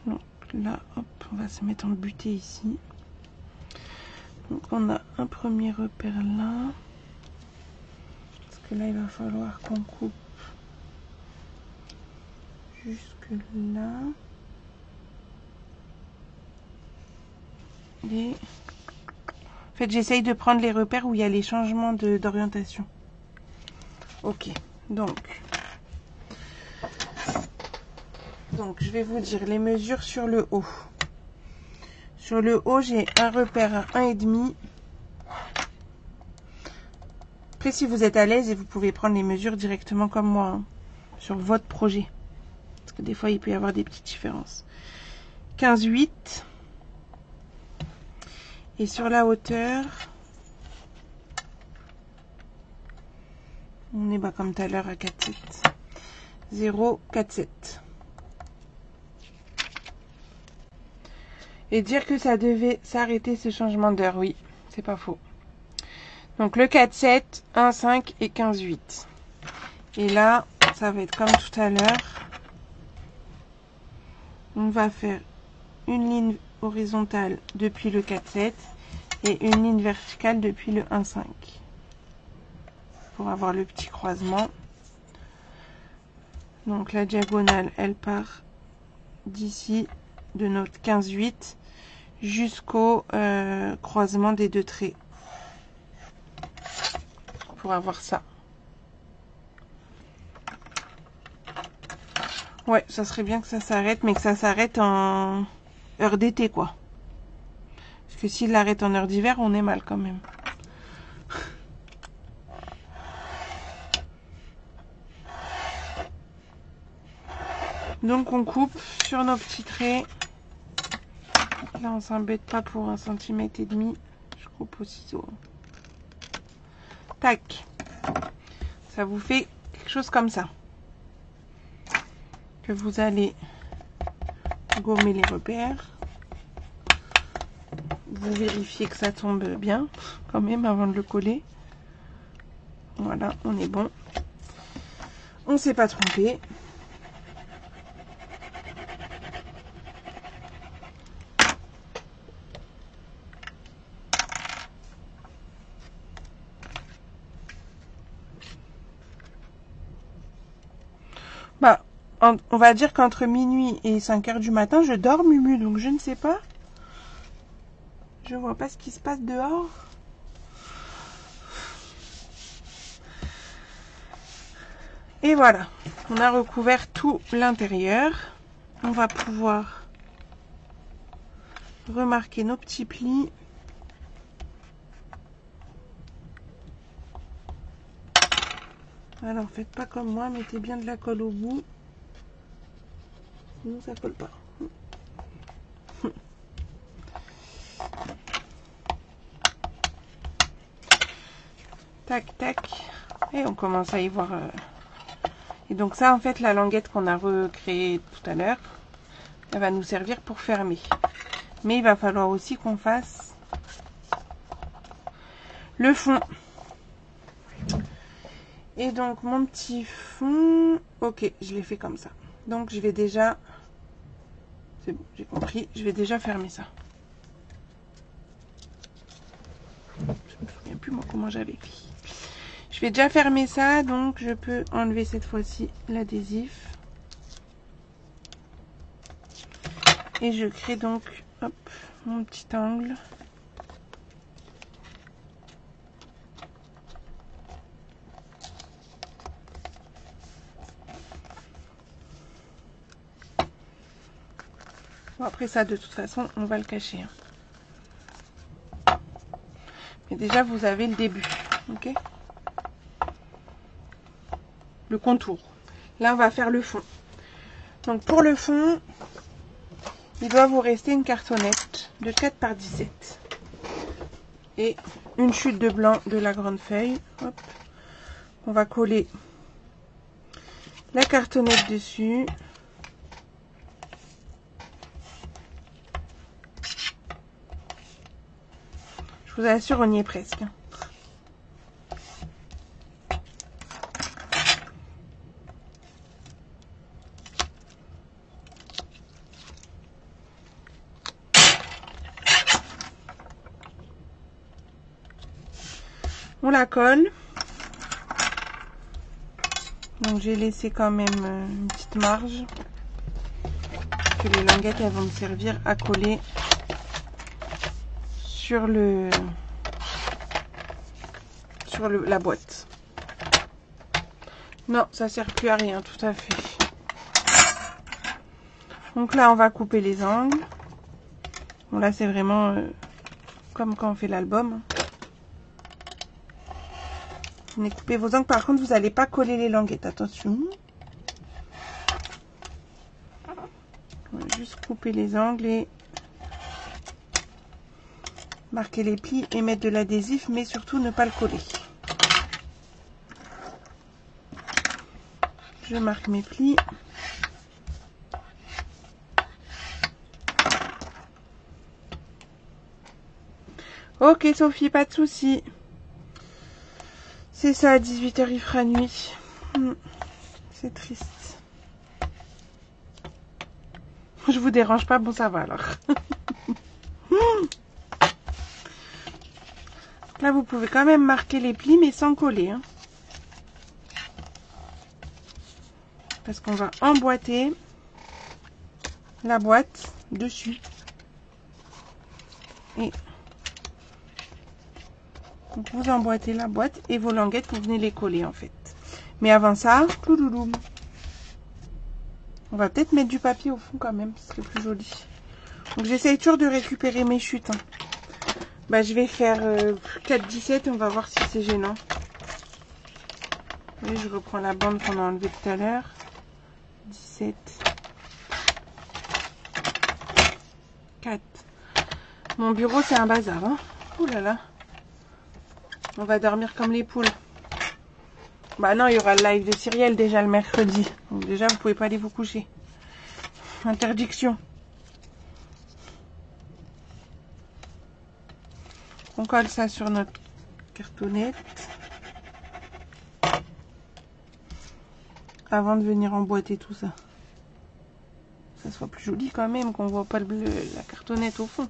Donc là, hop, on va se mettre en butée ici. Donc on a un premier repère là. Parce que là, il va falloir qu'on coupe jusque là. Et... En fait, j'essaye de prendre les repères où il y a les changements d'orientation. Ok, donc je vais vous dire les mesures sur le haut. Sur le haut, j'ai un repère à 1,5. Après, si vous êtes à l'aise, et vous pouvez prendre les mesures directement comme moi, hein, sur votre projet. Parce que des fois, il peut y avoir des petites différences. 15,8. Et sur la hauteur, on est bas comme tout à l'heure à 4,7. 0,47. Et dire que ça devait s'arrêter ce changement d'heure, oui, c'est pas faux. Donc le 4,7, 1,5 et 15,8. Et là, ça va être comme tout à l'heure. On va faire une ligne horizontale depuis le 4,7 et une ligne verticale depuis le 1,5 pour avoir le petit croisement. Donc la diagonale, elle part d'ici de notre 15,8 jusqu'au croisement des deux traits pour avoir ça. Ouais, ça serait bien que ça s'arrête, mais que ça s'arrête en heure d'été, quoi. Parce que s'il l'arrête en heure d'hiver, on est mal quand même. Donc on coupe sur nos petits traits. Là, on s'embête pas pour 1,5 cm. Je coupe au ciseau. Tac. Ça vous fait quelque chose comme ça. Que vous allez gommer les repères. Vous vérifiez que ça tombe bien quand même avant de le coller. Voilà, on est bon. On s'est pas trompé. Bah, on va dire qu'entre minuit et 5 heures du matin, je dors, Mumu, donc je ne sais pas. Je vois pas ce qui se passe dehors. Et voilà, on a recouvert tout l'intérieur. On va pouvoir remarquer nos petits plis. Alors, faites pas comme moi, mettez bien de la colle au bout. Sinon, ça colle pas. Tac, tac. Et on commence à y voir. Et donc ça, en fait, la languette qu'on a recréée tout à l'heure, elle va nous servir pour fermer. Mais il va falloir aussi qu'on fasse le fond. Et donc mon petit fond, ok, je l'ai fait comme ça. Donc je vais déjà, c'est bon, j'ai compris, je vais déjà fermer ça. Je me souviens plus moi comment j'avais fait. Je vais déjà fermer ça, donc je peux enlever cette fois-ci l'adhésif. Et je crée donc, hop, mon petit angle. Bon, après ça, de toute façon, on va le cacher. Mais déjà, vous avez le début, ok? Le contour. Là, on va faire le fond. Donc, pour le fond, il doit vous rester une cartonnette de 4 par 17. Et une chute de blanc de la grande feuille. Hop. On va coller la cartonnette dessus. Je vous assure, on y est presque. On la colle. Donc j'ai laissé quand même une petite marge. Que les languettes elles vont me servir à coller sur la boîte. Non, ça sert plus à rien, tout à fait. Donc là, on va couper les angles. Bon, là, c'est vraiment comme quand on fait l'album. Vous coupez vos angles. Par contre, vous n'allez pas coller les languettes. Attention. On va juste couper les angles et marquer les plis et mettre de l'adhésif, mais surtout ne pas le coller. Je marque mes plis. Ok Sophie, pas de souci. C'est ça, à 18 h il fera nuit. C'est triste. Je vous dérange pas, bon ça va alors. Là vous pouvez quand même marquer les plis mais sans coller. Hein. Parce qu'on va emboîter la boîte dessus. Et donc vous emboîtez la boîte et vos languettes, vous venez les coller en fait. Mais avant ça, cloulouloum. On va peut-être mettre du papier au fond quand même, ce serait plus joli. Donc j'essaye toujours de récupérer mes chutes. Hein. Bah, je vais faire 4-17, on va voir si c'est gênant. Et je reprends la bande qu'on a enlevée tout à l'heure. 17. 4. Mon bureau c'est un bazar. Hein. Ouh là là. On va dormir comme les poules. Bah non, il y aura le live de Cyrielle déjà le mercredi. Donc déjà, vous pouvez pas aller vous coucher. Interdiction. On colle ça sur notre cartonnette. Avant de venir emboîter tout ça. Que ça soit plus joli quand même, qu'on voit pas la cartonnette au fond.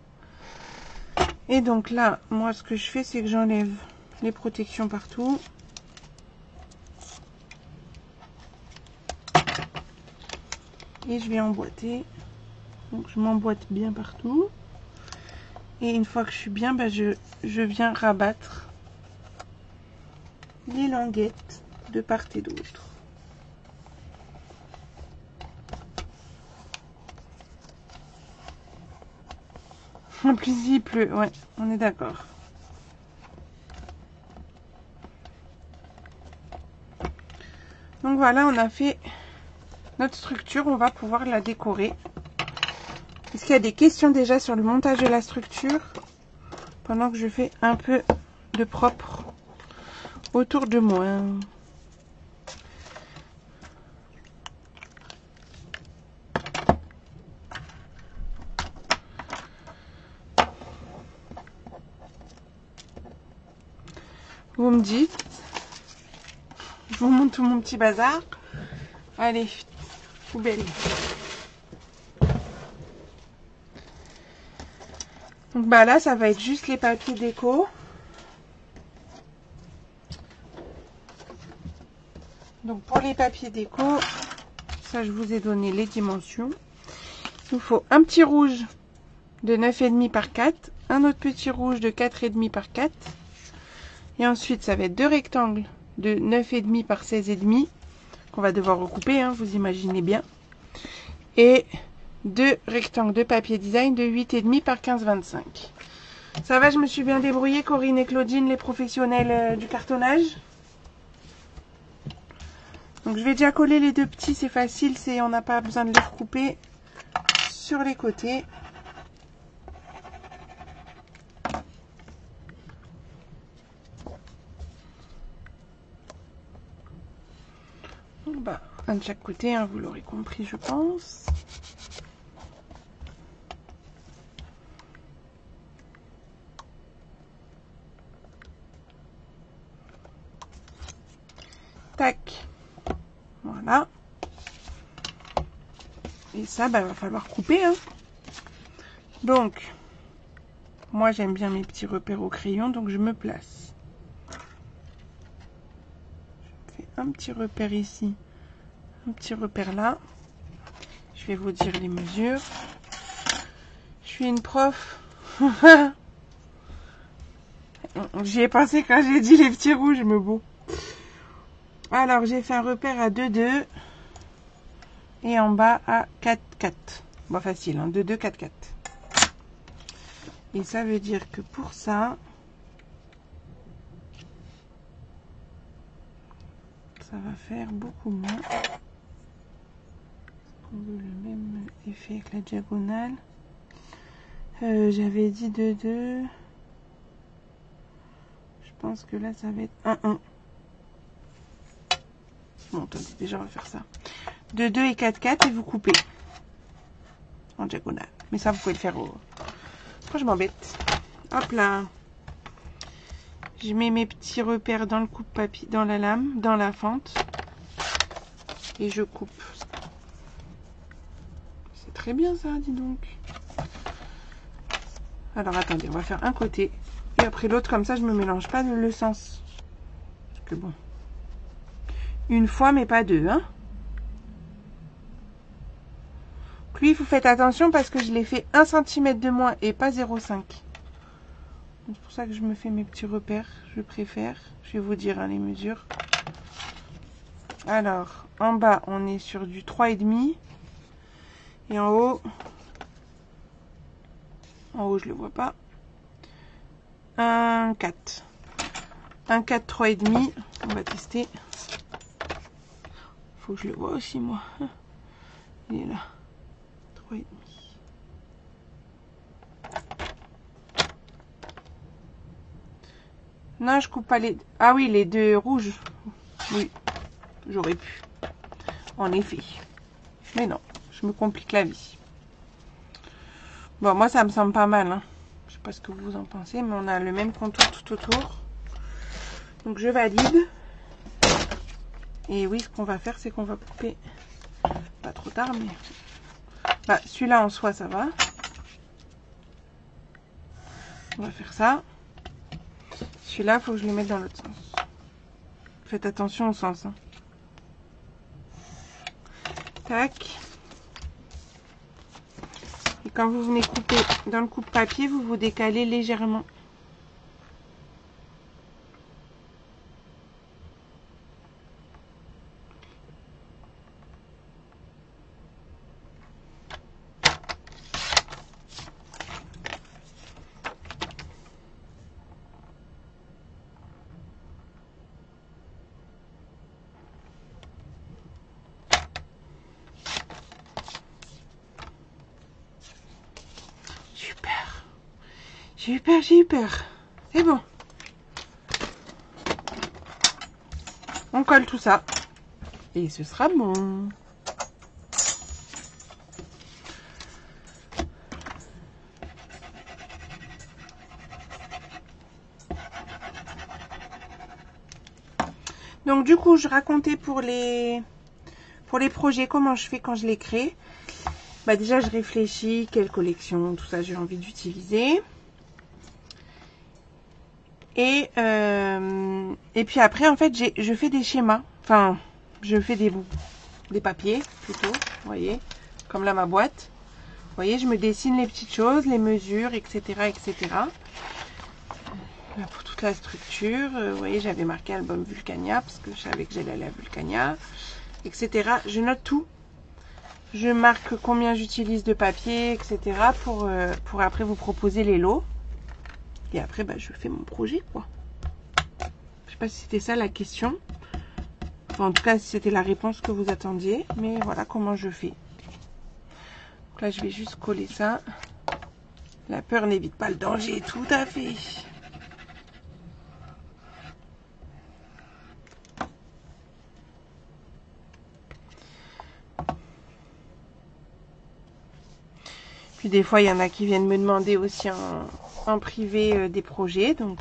Et donc là, moi ce que je fais, c'est que j'enlève les protections partout. Et je vais emboîter. Donc je m'emboîte bien partout. Et une fois que je suis bien, bah, je viens rabattre les languettes de part et d'autre. En plus il pleut, ouais, on est d'accord. Donc voilà, on a fait notre structure, on va pouvoir la décorer. Est-ce qu'il y a des questions déjà sur le montage de la structure? Pendant que je fais un peu de propre autour de moi. Vous me dites. Je vous montre tout mon petit bazar. Allez, poubelle. Donc bah là, ça va être juste les papiers déco. Donc pour les papiers déco, ça je vous ai donné les dimensions. Il nous faut un petit rouge de 9,5 par 4, un autre petit rouge de 4,5 par 4. Et ensuite, ça va être deux rectangles de 9,5 par 16,5 qu'on va devoir recouper, hein, vous imaginez bien. Et deux rectangles de papier design de 8,5 par 15,25. Ça va, je me suis bien débrouillée, Corinne et Claudine, les professionnels du cartonnage. Donc je vais déjà coller les deux petits, c'est facile, on n'a pas besoin de les recouper sur les côtés. Donc bah, un de chaque côté, hein, vous l'aurez compris, je pense. Tac. Voilà. Et ça, bah, va falloir couper, hein. Donc, moi j'aime bien mes petits repères au crayon, donc je me place. Je fais un petit repère ici, un petit repère là. Je vais vous dire les mesures. Je suis une prof. J'y ai pensé quand j'ai dit les petits rouges, mais bon. Alors, j'ai fait un repère à 2,2 et en bas à 4,4. Bon, facile, hein, 2,2, 4,4. Et ça veut dire que pour ça, ça va faire beaucoup moins. On veut le même effet avec la diagonale. J'avais dit 2,2. Je pense que là, ça va être 1,1. Bon, attendez, déjà, on va faire ça. 2,2 et 4,4 et vous coupez en diagonale. Mais ça, vous pouvez le faire au... Quand je m'embête. Hop là. Je mets mes petits repères dans le coupe-papier, dans la lame, dans la fente. Et je coupe. C'est très bien ça, dis donc. Alors, attendez, on va faire un côté. Et après l'autre, comme ça, je me mélange pas le sens. Parce que bon. Une fois, mais pas deux, hein. Lui, vous faites attention parce que je l'ai fait 1 cm de moins et pas 0,5. C'est pour ça que je me fais mes petits repères. Je préfère. Je vais vous dire hein, les mesures. Alors, en bas, on est sur du 3,5. Et en haut, je le vois pas. 1,4. 1,4, 3,5. On va tester. Faut que je le vois aussi, moi. Il est là. 3,5. Non, je coupe pas les... Ah oui, les deux rouges. Oui, j'aurais pu. En effet. Mais non, je me complique la vie. Bon, moi, ça me semble pas mal. Hein. Je sais pas ce que vous en pensez, mais on a le même contour tout autour. Donc, je valide. Et oui, ce qu'on va faire, c'est qu'on va couper... Pas trop tard, mais... Bah, celui-là, en soi, ça va. On va faire ça. Celui-là, il faut que je le mette dans l'autre sens. Faites attention au sens. Hein. Tac. Et quand vous venez couper dans le coupe-papier, vous vous décalez légèrement. J'ai eu peur, j'ai eu peur. C'est bon. On colle tout ça. Et ce sera bon. Donc du coup, je racontais pour les projets, comment je fais quand je les crée. Bah déjà, je réfléchis, quelle collection, tout ça, j'ai envie d'utiliser. Et puis après, en fait, je fais des schémas. Enfin, je fais des papiers, plutôt, vous voyez. Comme là, ma boîte. Vous voyez, je me dessine les petites choses, les mesures, etc., etc. Là, pour toute la structure, vous voyez, j'avais marqué album Vulcania, parce que je savais que j'allais aller à Vulcania, etc. Je note tout. Je marque combien j'utilise de papier, etc. pour après vous proposer les lots. Et après, bah, je fais mon projet, quoi. Je sais pas si c'était ça la question. Enfin, en tout cas, si c'était la réponse que vous attendiez. Mais voilà comment je fais. Donc là, je vais juste coller ça. La peur n'évite pas le danger, tout à fait. Puis des fois, il y en a qui viennent me demander aussi en privé des projets. Donc,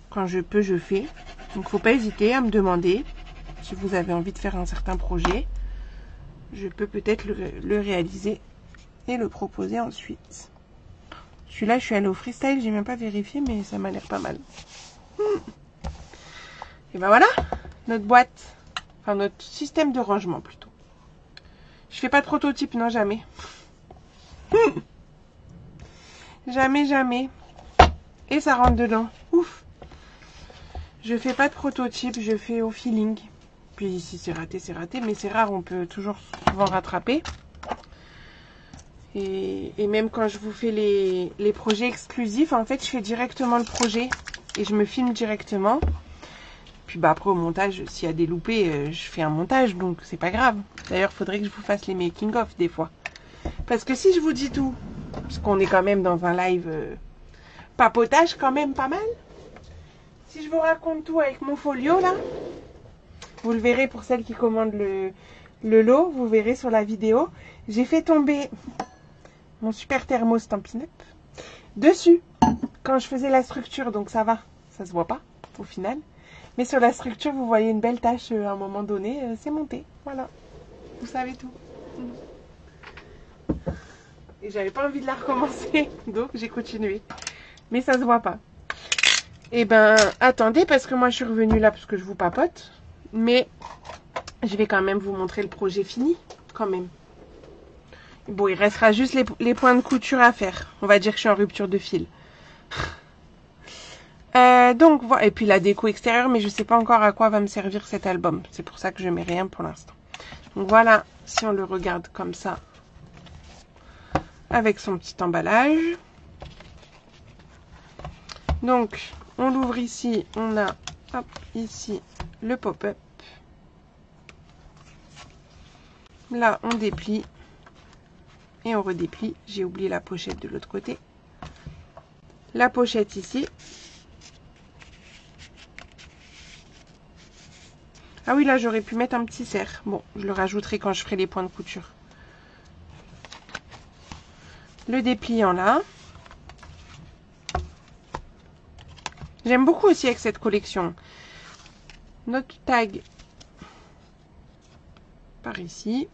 quand je peux, je fais. Donc, faut pas hésiter à me demander si vous avez envie de faire un certain projet. Je peux peut-être le réaliser et le proposer ensuite. Celui-là, je suis allée au freestyle. J'ai même pas vérifié, mais ça m'a l'air pas mal. Et ben voilà, notre boîte. Enfin, notre système de rangement, plutôt. Je fais pas de prototype, non, jamais. Jamais, jamais. Et ça rentre dedans. Ouf. Je fais pas de prototype, je fais au feeling. Puis ici c'est raté, mais c'est rare, on peut toujours souvent rattraper. Et même quand je vous fais les projets exclusifs, en fait je fais directement le projet et je me filme directement. Puis bah après au montage, s'il y a des loupés, je fais un montage, donc c'est pas grave. D'ailleurs, il faudrait que je vous fasse les making of des fois. Parce que si je vous dis tout, parce qu'on est quand même dans un live papotage quand même pas mal. Si je vous raconte tout avec mon folio là, vous le verrez pour celles qui commandent le lot, vous verrez sur la vidéo. J'ai fait tomber mon super thermos Stampin' Up dessus quand je faisais la structure, donc ça va, ça se voit pas au final. Mais sur la structure, vous voyez une belle tache à un moment donné, c'est monté, voilà. Vous savez tout. Et j'avais pas envie de la recommencer, donc j'ai continué. Mais ça se voit pas. Et ben, attendez, parce que moi je suis revenue là parce que je vous papote. Mais je vais quand même vous montrer le projet fini, quand même. Bon, il restera juste les points de couture à faire. On va dire que je suis en rupture de fil. Donc, voilà. Et puis la déco extérieure, mais je sais pas encore à quoi va me servir cet album. C'est pour ça que je mets rien pour l'instant. Donc voilà, si on le regarde comme ça, avec son petit emballage. Donc, on l'ouvre ici, on a hop, ici le pop-up. Là, on déplie et on redéplie. J'ai oublié la pochette de l'autre côté. La pochette ici. Ah oui, là, j'aurais pu mettre un petit cerf. Bon, je le rajouterai quand je ferai les points de couture. Le dépliant là. J'aime beaucoup aussi avec cette collection. Notre tag par ici.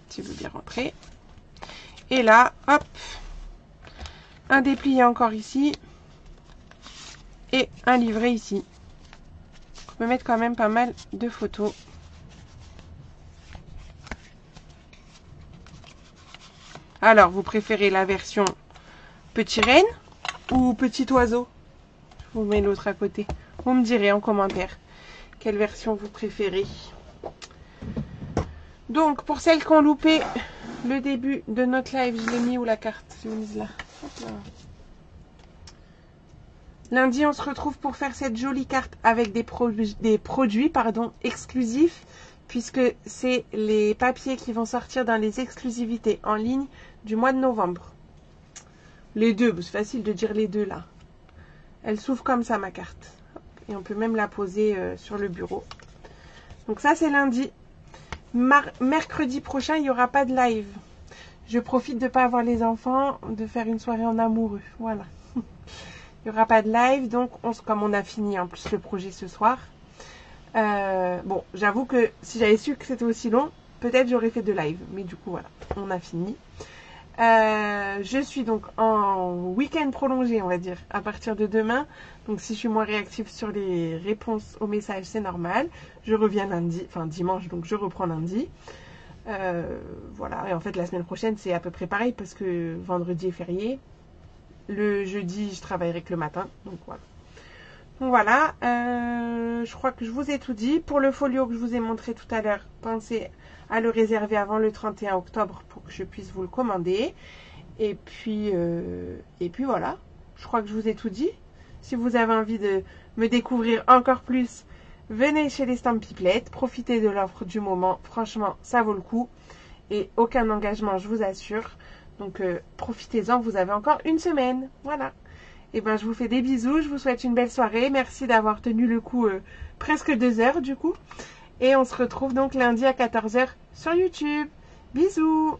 Si vous bien rentrer. Et là, hop, un déplié encore ici. Et un livret ici. On peut mettre quand même pas mal de photos. Alors, vous préférez la version petit renne ou petit oiseau? Je vous mets l'autre à côté. Vous me direz en commentaire quelle version vous préférez. Donc, pour celles qui ont loupé le début de notre live, je l'ai mis où la carte? Je l'ai mise là. Hop là. Lundi, on se retrouve pour faire cette jolie carte avec des produits exclusifs, puisque c'est les papiers qui vont sortir dans les exclusivités en ligne du mois de novembre. Les deux, c'est facile de dire les deux là. Elle s'ouvre comme ça, ma carte. Et on peut même la poser sur le bureau. Donc ça, c'est lundi. Mercredi prochain, il n'y aura pas de live. Je profite de ne pas avoir les enfants, de faire une soirée en amoureux. Voilà. Il n'y aura pas de live, donc comme on a fini en plus le projet ce soir. Bon, j'avoue que si j'avais su que c'était aussi long, peut-être j'aurais fait de live. Mais du coup, voilà, on a fini. Je suis donc en week-end prolongé, on va dire, à partir de demain. Donc si je suis moins réactive sur les réponses aux messages, c'est normal. Je reviens lundi, enfin dimanche, donc je reprends lundi. Voilà, et en fait la semaine prochaine c'est à peu près pareil parce que vendredi est férié. Le jeudi je travaillerai que le matin, donc voilà. Donc voilà, je crois que je vous ai tout dit. Pour le folio que je vous ai montré tout à l'heure, pensez à le réserver avant le 31 octobre pour que je puisse vous le commander. Et puis voilà, je crois que je vous ai tout dit. Si vous avez envie de me découvrir encore plus, venez chez les Stampiplettes, profitez de l'offre du moment. Franchement, ça vaut le coup. Et aucun engagement, je vous assure. Donc profitez-en, vous avez encore une semaine. Voilà. Et ben je vous fais des bisous, je vous souhaite une belle soirée. Merci d'avoir tenu le coup presque 2 heures du coup. Et on se retrouve donc lundi à 14h sur YouTube. Bisous!